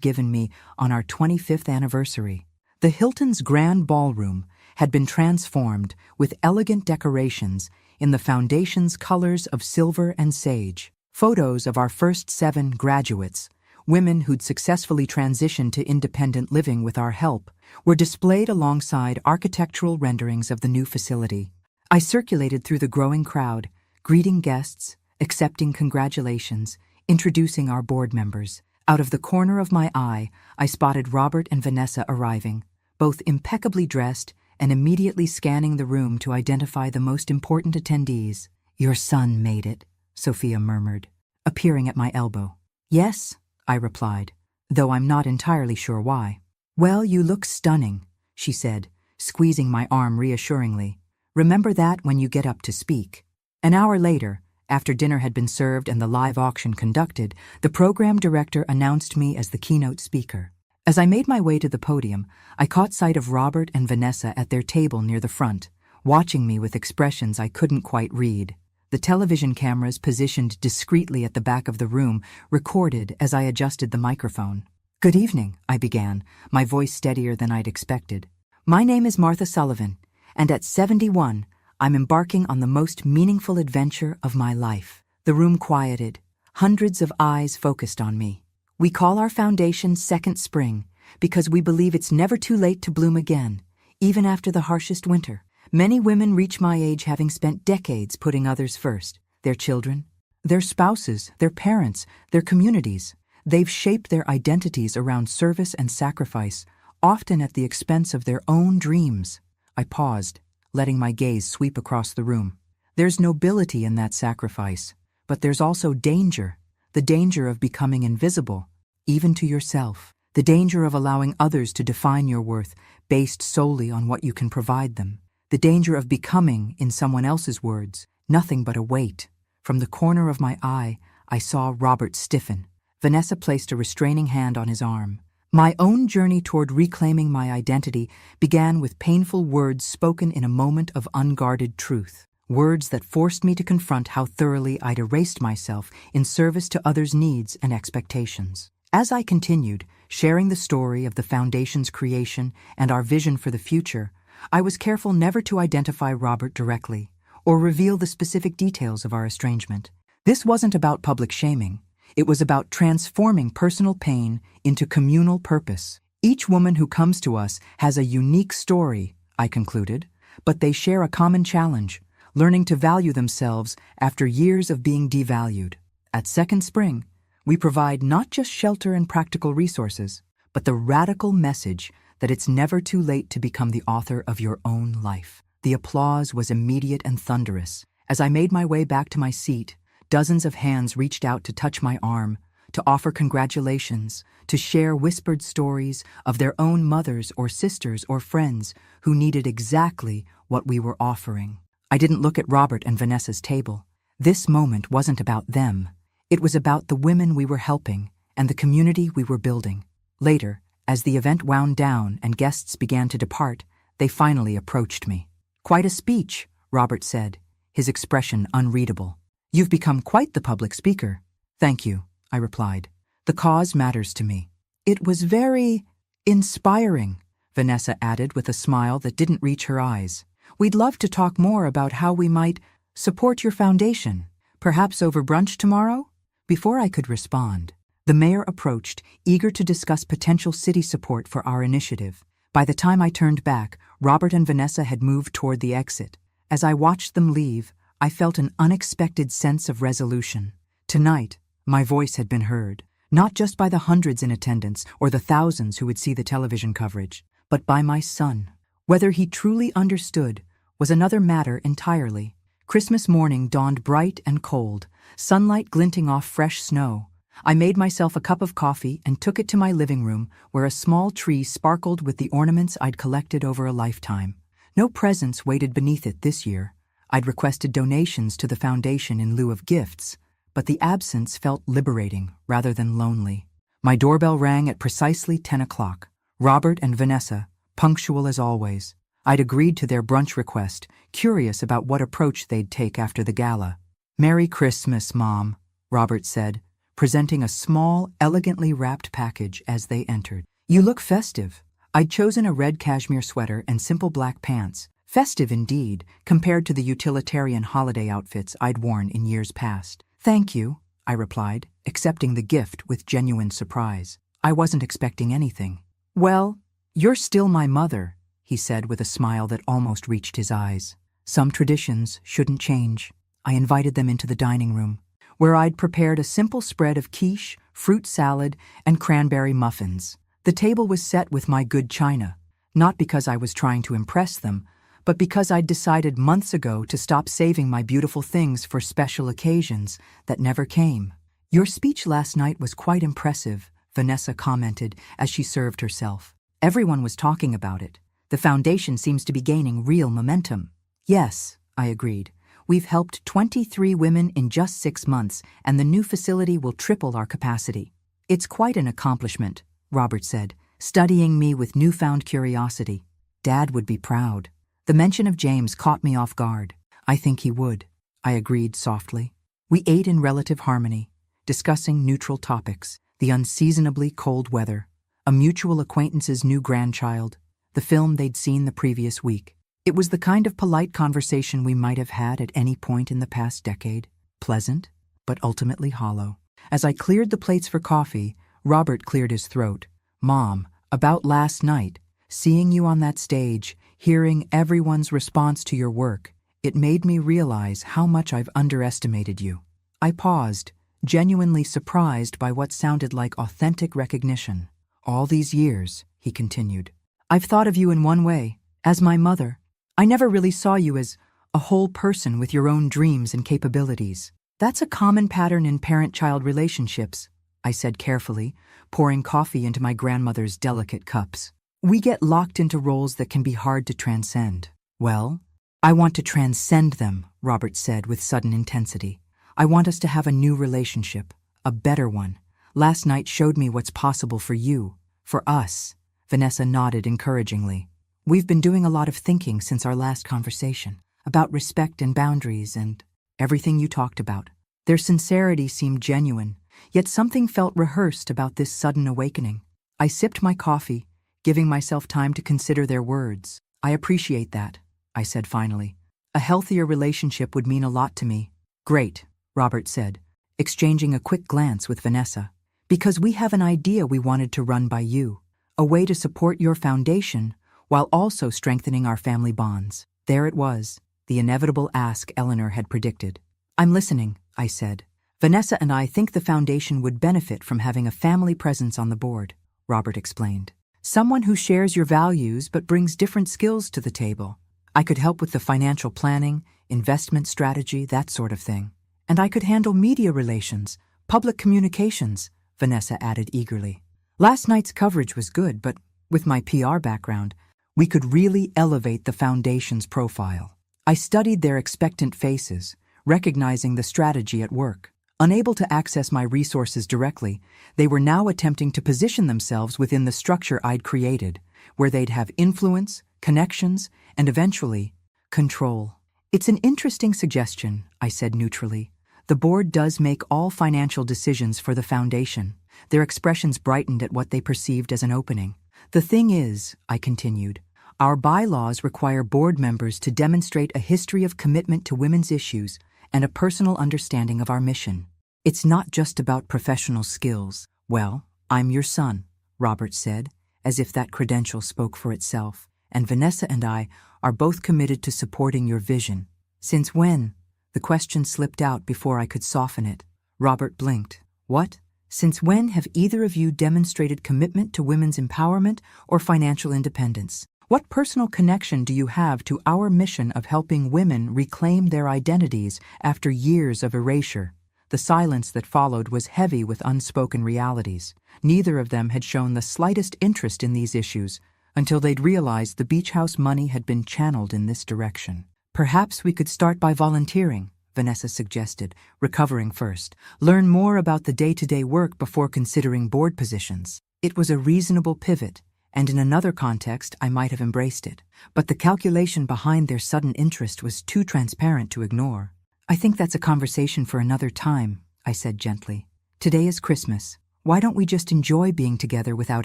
given me on our 25th anniversary. The Hilton's grand ballroom had been transformed with elegant decorations in the foundation's colors of silver and sage. Photos of our first 7 graduates, women who'd successfully transitioned to independent living with our help, were displayed alongside architectural renderings of the new facility. I circulated through the growing crowd, greeting guests, accepting congratulations, introducing our board members. Out of the corner of my eye, I spotted Robert and Vanessa arriving, both impeccably dressed and immediately scanning the room to identify the most important attendees. Your son made it, Sophia murmured, appearing at my elbow. Yes, I replied, though I'm not entirely sure why. Well, you look stunning, she said, squeezing my arm reassuringly. Remember that when you get up to speak. An hour later, after dinner had been served and the live auction conducted, the program director announced me as the keynote speaker. As I made my way to the podium, I caught sight of Robert and Vanessa at their table near the front, watching me with expressions I couldn't quite read. The television cameras positioned discreetly at the back of the room recorded as I adjusted the microphone. Good evening, I began, my voice steadier than I'd expected. My name is Martha Sullivan, and at 71, I'm embarking on the most meaningful adventure of my life. The room quieted, hundreds of eyes focused on me. We call our foundation Second Spring because we believe it's never too late to bloom again, even after the harshest winter. Many women reach my age having spent decades putting others first, their children, their spouses, their parents, their communities. They've shaped their identities around service and sacrifice, often at the expense of their own dreams. I paused, letting my gaze sweep across the room. There's nobility in that sacrifice, but there's also danger, the danger of becoming invisible, even to yourself, the danger of allowing others to define your worth based solely on what you can provide them, the danger of becoming, in someone else's words, nothing but a weight. From the corner of my eye, I saw Robert stiffen. Vanessa placed a restraining hand on his arm. My own journey toward reclaiming my identity began with painful words spoken in a moment of unguarded truth, words that forced me to confront how thoroughly I'd erased myself in service to others' needs and expectations. As I continued, sharing the story of the Foundation's creation and our vision for the future, I was careful never to identify Robert directly or reveal the specific details of our estrangement. This wasn't about public shaming. It was about transforming personal pain into communal purpose. Each woman who comes to us has a unique story, I concluded, but they share a common challenge, learning to value themselves after years of being devalued. At Second Spring, we provide not just shelter and practical resources, but the radical message that it's never too late to become the author of your own life. The applause was immediate and thunderous. As I made my way back to my seat, Dozens of hands reached out to touch my arm, to offer congratulations, to share whispered stories of their own mothers or sisters or friends who needed exactly what we were offering. I didn't look at Robert and Vanessa's table. This moment wasn't about them. It was about the women we were helping and the community we were building. Later, as the event wound down and guests began to depart, they finally approached me. "Quite a speech," Robert said, his expression unreadable. "You've become quite the public speaker." "Thank you," I replied. "The cause matters to me." "It was very inspiring," Vanessa added with a smile that didn't reach her eyes. "We'd love to talk more about how we might support your foundation, perhaps over brunch tomorrow?" Before I could respond, the mayor approached, eager to discuss potential city support for our initiative. By the time I turned back, Robert and Vanessa had moved toward the exit. As I watched them leave, I felt an unexpected sense of resolution. Tonight, my voice had been heard, not just by the hundreds in attendance or the thousands who would see the television coverage, but by my son. Whether he truly understood was another matter entirely. Christmas morning dawned bright and cold, sunlight glinting off fresh snow. I made myself a cup of coffee and took it to my living room, where a small tree sparkled with the ornaments I'd collected over a lifetime. No presents waited beneath it this year. I'd requested donations to the foundation in lieu of gifts, but the absence felt liberating rather than lonely. My doorbell rang at precisely 10 o'clock. Robert and Vanessa, punctual as always. I'd agreed to their brunch request, curious about what approach they'd take after the gala. "Merry Christmas, Mom," Robert said, presenting a small, elegantly wrapped package as they entered. "You look festive." I'd chosen a red cashmere sweater and simple black pants. Festive indeed, compared to the utilitarian holiday outfits I'd worn in years past. "Thank you," I replied, accepting the gift with genuine surprise. I wasn't expecting anything. "Well, you're still my mother," he said with a smile that almost reached his eyes. Some traditions shouldn't change. I invited them into the dining room, where I'd prepared a simple spread of quiche, fruit salad, and cranberry muffins. The table was set with my good china, not because I was trying to impress them, but because I'd decided months ago to stop saving my beautiful things for special occasions that never came. "Your speech last night was quite impressive," Vanessa commented as she served herself. "Everyone was talking about it. The foundation seems to be gaining real momentum." "Yes," I agreed. "We've helped 23 women in just 6 months, and the new facility will triple our capacity." "It's quite an accomplishment," Robert said, studying me with newfound curiosity. "Dad would be proud." The mention of James caught me off guard. "I think he would," I agreed softly. We ate in relative harmony, discussing neutral topics: the unseasonably cold weather, a mutual acquaintance's new grandchild, the film they'd seen the previous week. It was the kind of polite conversation we might have had at any point in the past decade. Pleasant, but ultimately hollow. As I cleared the plates for coffee, Robert cleared his throat. "Mom, about last night, seeing you on that stage, hearing everyone's response to your work, it made me realize how much I've underestimated you." I paused, genuinely surprised by what sounded like authentic recognition. "All these years," he continued, "I've thought of you in one way, as my mother. I never really saw you as a whole person with your own dreams and capabilities. That's a common pattern in parent-child relationships," I said carefully, pouring coffee into my grandmother's delicate cups. "We get locked into roles that can be hard to transcend." "Well, I want to transcend them," Robert said with sudden intensity. "I want us to have a new relationship, a better one. Last night showed me what's possible for you, for us." Vanessa nodded encouragingly. "We've been doing a lot of thinking since our last conversation, about respect and boundaries and everything you talked about." Their sincerity seemed genuine, yet something felt rehearsed about this sudden awakening. I sipped my coffee, giving myself time to consider their words. "I appreciate that," I said finally. "A healthier relationship would mean a lot to me." "Great," Robert said, exchanging a quick glance with Vanessa. "Because we have an idea we wanted to run by you, a way to support your foundation while also strengthening our family bonds." There it was, the inevitable ask Eleanor had predicted. "I'm listening," I said. "Vanessa and I think the foundation would benefit from having a family presence on the board," Robert explained. "Someone who shares your values but brings different skills to the table. I could help with the financial planning, investment strategy, that sort of thing. And I could handle media relations, public communications, Vanessa added eagerly. Last night's coverage was good, but with my PR background, we could really elevate the foundation's profile. I studied their expectant faces, recognizing the strategy at work. Unable to access my resources directly, they were now attempting to position themselves within the structure I'd created, where they'd have influence, connections, and eventually, control. It's an interesting suggestion, I said neutrally. The board does make all financial decisions for the foundation. Their expressions brightened at what they perceived as an opening. The thing is, I continued, our bylaws require board members to demonstrate a history of commitment to women's issues and a personal understanding of our mission. It's not just about professional skills. Well, I'm your son, Robert said, as if that credential spoke for itself, and Vanessa and I are both committed to supporting your vision. Since when? The question slipped out before I could soften it. Robert blinked. What? Since when have either of you demonstrated commitment to women's empowerment or financial independence? What personal connection do you have to our mission of helping women reclaim their identities after years of erasure? The silence that followed was heavy with unspoken realities. Neither of them had shown the slightest interest in these issues until they'd realized the beach house money had been channeled in this direction. Perhaps we could start by volunteering, Vanessa suggested, recovering first. Learn more about the day-to-day work before considering board positions. It was a reasonable pivot, and in another context I might have embraced it. But the calculation behind their sudden interest was too transparent to ignore. I think that's a conversation for another time, I said gently. Today is Christmas. Why don't we just enjoy being together without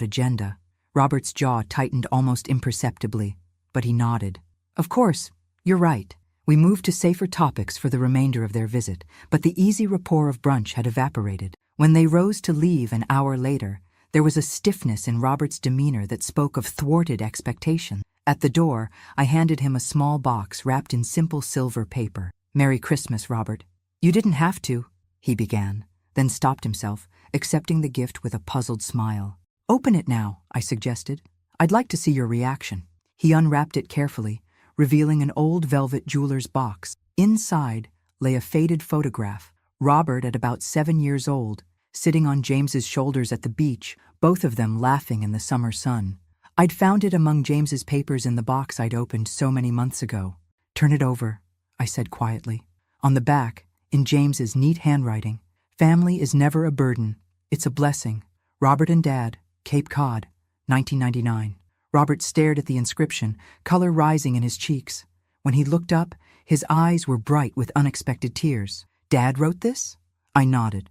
agenda? Robert's jaw tightened almost imperceptibly, but he nodded. Of course, you're right. We moved to safer topics for the remainder of their visit, but the easy rapport of brunch had evaporated. When they rose to leave an hour later, there was a stiffness in Robert's demeanor that spoke of thwarted expectation. At the door, I handed him a small box wrapped in simple silver paper. Merry Christmas, Robert. You didn't have to, he began, then stopped himself, accepting the gift with a puzzled smile. Open it now, I suggested. I'd like to see your reaction. He unwrapped it carefully, revealing an old velvet jeweler's box. Inside lay a faded photograph, Robert at about 7 years old, sitting on James's shoulders at the beach, both of them laughing in the summer sun. I'd found it among James's papers in the box I'd opened so many months ago. Turn it over, I said quietly. On the back, in James's neat handwriting, family is never a burden, it's a blessing. Robert and Dad, Cape Cod, 1999. Robert stared at the inscription, color rising in his cheeks. When he looked up, his eyes were bright with unexpected tears. Dad wrote this? I nodded.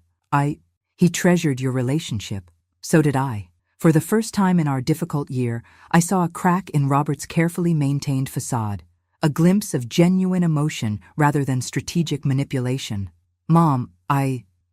He treasured your relationship. So did I. For the first time in our difficult year, I saw a crack in Robert's carefully maintained facade, a glimpse of genuine emotion rather than strategic manipulation. Mom,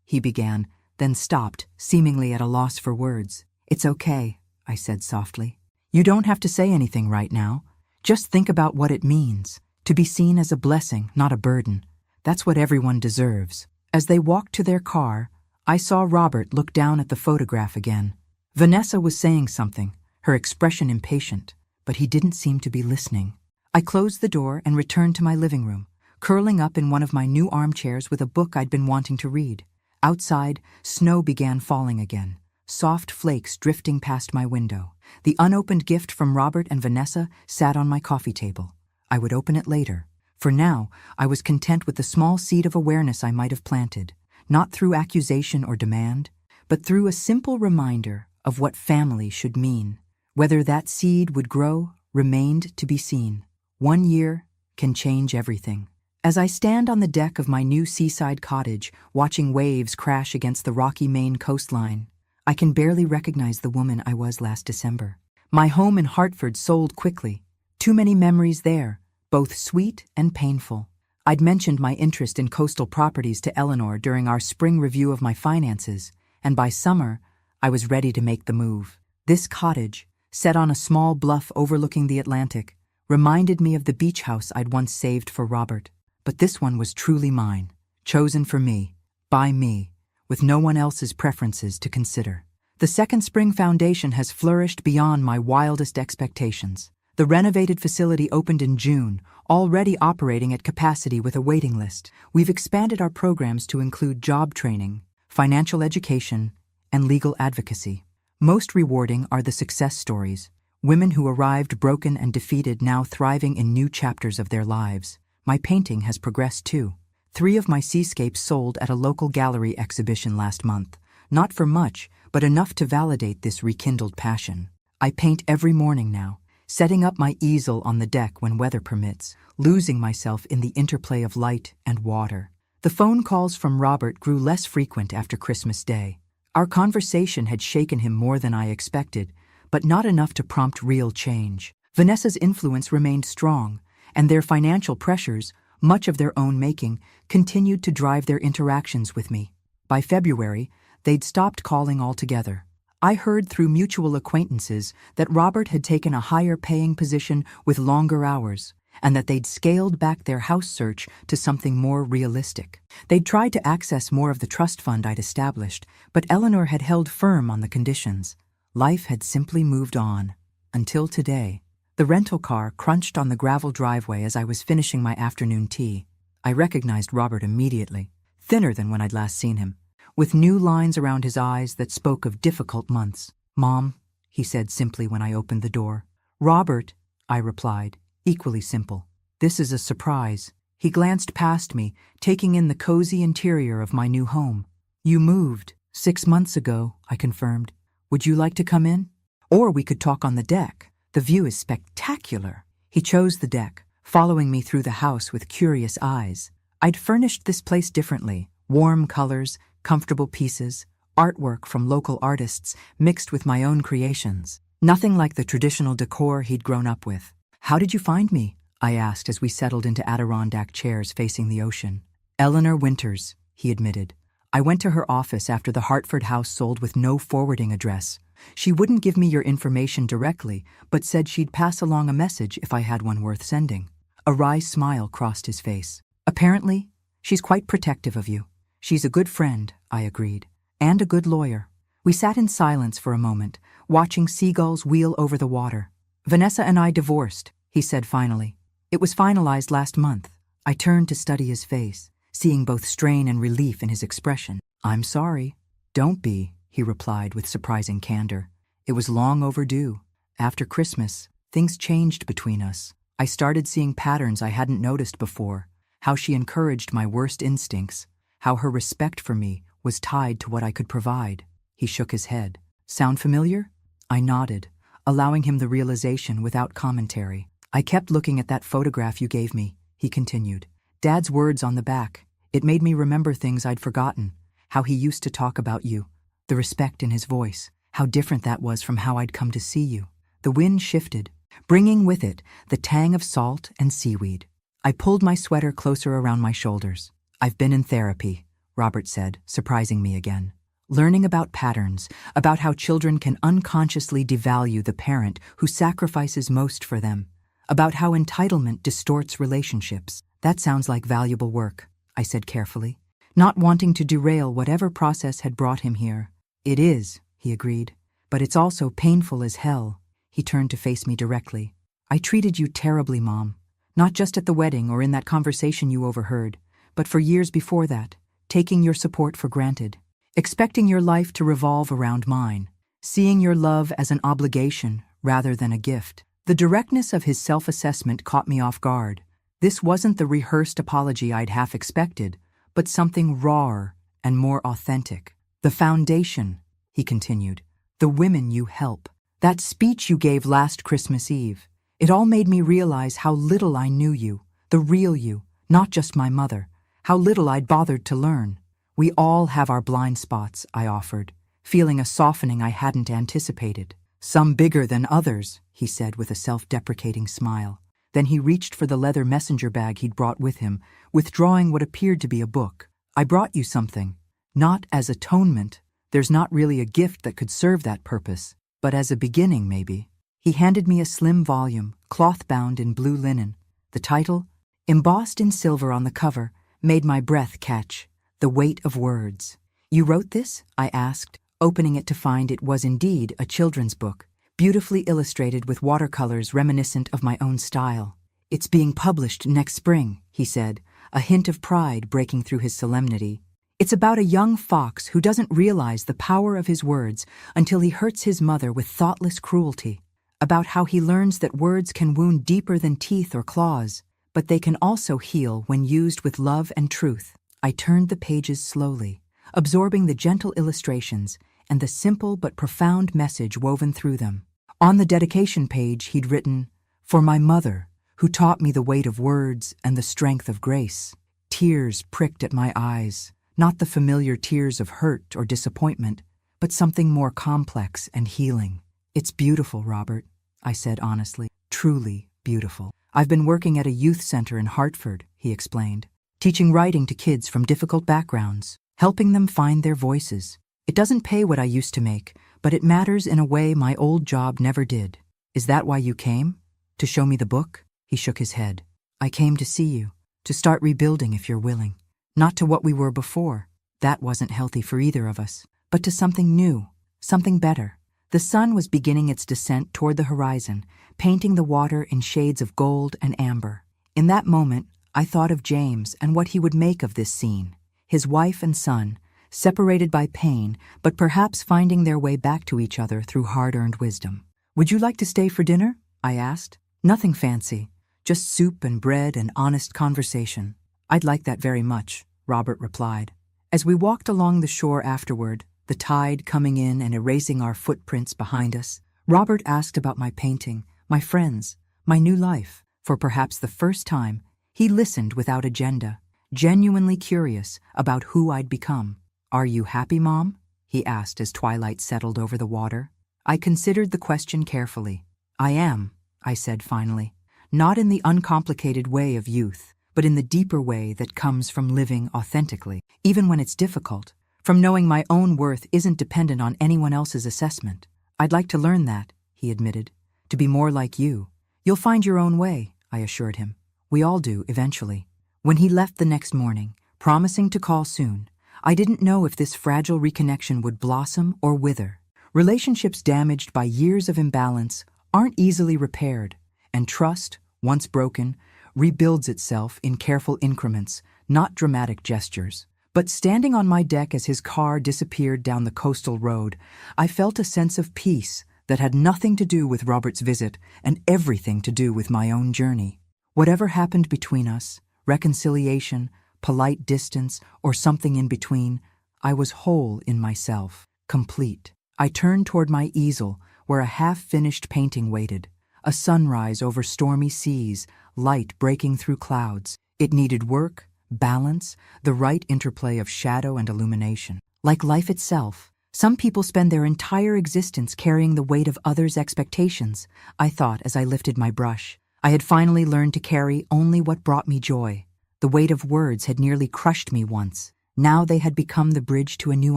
he began, then stopped, seemingly at a loss for words. It's okay, I said softly. You don't have to say anything right now. Just think about what it means. To be seen as a blessing, not a burden. That's what everyone deserves. As they walked to their car, I saw Robert look down at the photograph again. Vanessa was saying something, her expression impatient, but he didn't seem to be listening. I closed the door and returned to my living room, curling up in one of my new armchairs with a book I'd been wanting to read. Outside, snow began falling again, soft flakes drifting past my window. The unopened gift from Robert and Vanessa sat on my coffee table. I would open it later. For now, I was content with the small seed of awareness I might have planted, not through accusation or demand, but through a simple reminder of what family should mean. Whether that seed would grow remained to be seen. 1 year can change everything. As I stand on the deck of my new seaside cottage, watching waves crash against the rocky Maine coastline, I can barely recognize the woman I was last December. My home in Hartford sold quickly. Too many memories there, both sweet and painful. I'd mentioned my interest in coastal properties to Eleanor during our spring review of my finances, and by summer, I was ready to make the move. This cottage, set on a small bluff overlooking the Atlantic, reminded me of the beach house I'd once saved for Robert. But this one was truly mine, chosen for me, by me, with no one else's preferences to consider. The Second Spring Foundation has flourished beyond my wildest expectations. The renovated facility opened in June, already operating at capacity with a waiting list. We've expanded our programs to include job training, financial education, and legal advocacy. Most rewarding are the success stories. Women who arrived broken and defeated now thriving in new chapters of their lives. My painting has progressed too. 3 of my seascapes sold at a local gallery exhibition last month. Not for much, but enough to validate this rekindled passion. I paint every morning now, setting up my easel on the deck when weather permits, losing myself in the interplay of light and water. The phone calls from Robert grew less frequent after Christmas Day. Our conversation had shaken him more than I expected, but not enough to prompt real change. Vanessa's influence remained strong, and their financial pressures, much of their own making, continued to drive their interactions with me. By February, they'd stopped calling altogether. I heard through mutual acquaintances that Robert had taken a higher-paying position with longer hours, and that they'd scaled back their house search to something more realistic. They'd tried to access more of the trust fund I'd established, but Eleanor had held firm on the conditions. Life had simply moved on. Until today. The rental car crunched on the gravel driveway as I was finishing my afternoon tea. I recognized Robert immediately, thinner than when I'd last seen him, with new lines around his eyes that spoke of difficult months. "Mom," he said simply when I opened the door. "Robert," I replied, equally simple. "This is a surprise." He glanced past me, taking in the cozy interior of my new home. "You moved 6 months ago," I confirmed. "Would you like to come in? Or we could talk on the deck. The view is spectacular." He chose the deck, following me through the house with curious eyes. I'd furnished this place differently. Warm colors, comfortable pieces, artwork from local artists mixed with my own creations. Nothing like the traditional decor he'd grown up with. "How did you find me?" I asked as we settled into Adirondack chairs facing the ocean. "Eleanor Winters," he admitted. "I went to her office after the Hartford house sold with no forwarding address. She wouldn't give me your information directly, but said she'd pass along a message if I had one worth sending." A wry smile crossed his face. "Apparently, she's quite protective of you." "She's a good friend," I agreed, "and a good lawyer." We sat in silence for a moment, watching seagulls wheel over the water. "Vanessa and I divorced," he said finally. "It was finalized last month." I turned to study his face, seeing both strain and relief in his expression. "I'm sorry." "Don't be," he replied with surprising candor. "It was long overdue. After Christmas, things changed between us. I started seeing patterns I hadn't noticed before, how she encouraged my worst instincts, how her respect for me was tied to what I could provide." He shook his head. "Sound familiar?" I nodded, allowing him the realization without commentary. "I kept looking at that photograph you gave me," he continued. "Dad's words on the back. It made me remember things I'd forgotten, how he used to talk about you, the respect in his voice, how different that was from how I'd come to see you." The wind shifted, bringing with it the tang of salt and seaweed. I pulled my sweater closer around my shoulders. "I've been in therapy," Robert said, surprising me again. "Learning about patterns, about how children can unconsciously devalue the parent who sacrifices most for them, about how entitlement distorts relationships." "That sounds like valuable work," I said carefully, not wanting to derail whatever process had brought him here. "It is," he agreed, "but it's also painful as hell." He turned to face me directly. "I treated you terribly, Mom. Not just at the wedding or in that conversation you overheard, but for years before that, taking your support for granted, expecting your life to revolve around mine, seeing your love as an obligation rather than a gift." The directness of his self-assessment caught me off guard. This wasn't the rehearsed apology I'd half expected, but something rawer and more authentic. "The foundation," he continued, "the women you help. That speech you gave last Christmas Eve, it all made me realize how little I knew you, the real you, not just my mother, how little I'd bothered to learn." "We all have our blind spots," I offered, feeling a softening I hadn't anticipated. "Some bigger than others," he said with a self-deprecating smile. Then he reached for the leather messenger bag he'd brought with him, withdrawing what appeared to be a book. "I brought you something. Not as atonement. There's not really a gift that could serve that purpose. But as a beginning, maybe." He handed me a slim volume, cloth-bound in blue linen. The title, embossed in silver on the cover, made my breath catch. "The Weight of Words." "You wrote this?" I asked, opening it to find it was indeed a children's book, beautifully illustrated with watercolors reminiscent of my own style. "It's being published next spring," he said, a hint of pride breaking through his solemnity. "It's about a young fox who doesn't realize the power of his words until he hurts his mother with thoughtless cruelty. About how he learns that words can wound deeper than teeth or claws, but they can also heal when used with love and truth." I turned the pages slowly, absorbing the gentle illustrations and the simple but profound message woven through them. On the dedication page, he'd written, "For my mother, who taught me the weight of words and the strength of grace." Tears pricked at my eyes, not the familiar tears of hurt or disappointment, but something more complex and healing. "It's beautiful, Robert," I said honestly. "Truly beautiful. I've been working at a youth center in Hartford," he explained, "teaching writing to kids from difficult backgrounds, helping them find their voices. It doesn't pay what I used to make, but it matters in a way my old job never did." "Is that why you came? To show me the book?" He shook his head. "I came to see you, to start rebuilding if you're willing. Not to what we were before. That wasn't healthy for either of us. But to something new, something better." The sun was beginning its descent toward the horizon, painting the water in shades of gold and amber. In that moment, I thought of James and what he would make of this scene. His wife and son, separated by pain, but perhaps finding their way back to each other through hard-earned wisdom. "Would you like to stay for dinner?" I asked. "Nothing fancy, just soup and bread and honest conversation." "I'd like that very much," Robert replied. As we walked along the shore afterward, the tide coming in and erasing our footprints behind us, Robert asked about my painting, my friends, my new life. For perhaps the first time, he listened without agenda, genuinely curious about who I'd become. "Are you happy, Mom?" he asked as twilight settled over the water. I considered the question carefully. "I am," I said finally, "not in the uncomplicated way of youth, but in the deeper way that comes from living authentically, even when it's difficult, from knowing my own worth isn't dependent on anyone else's assessment. I'd like to learn that," he admitted, "to be more like you." "You'll find your own way," I assured him. "We all do, eventually." When he left the next morning, promising to call soon, I didn't know if this fragile reconnection would blossom or wither. Relationships damaged by years of imbalance aren't easily repaired, and trust, once broken, rebuilds itself in careful increments, not dramatic gestures. But standing on my deck as his car disappeared down the coastal road, I felt a sense of peace that had nothing to do with Robert's visit and everything to do with my own journey. Whatever happened between us, reconciliation, polite distance, or something in between, I was whole in myself, complete. I turned toward my easel, where a half-finished painting waited, a sunrise over stormy seas, light breaking through clouds. It needed work, balance, the right interplay of shadow and illumination. Like life itself, some people spend their entire existence carrying the weight of others' expectations, I thought as I lifted my brush. I had finally learned to carry only what brought me joy. The weight of words had nearly crushed me once. Now they had become the bridge to a new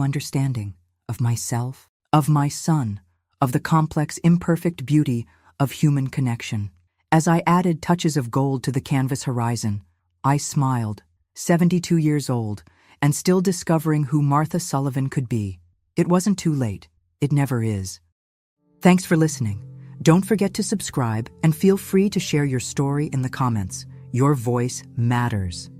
understanding of myself, of my son, of the complex, imperfect beauty of human connection. As I added touches of gold to the canvas horizon, I smiled, 72 years old, and still discovering who Martha Sullivan could be. It wasn't too late. It never is. Thanks for listening. Don't forget to subscribe and feel free to share your story in the comments. Your voice matters.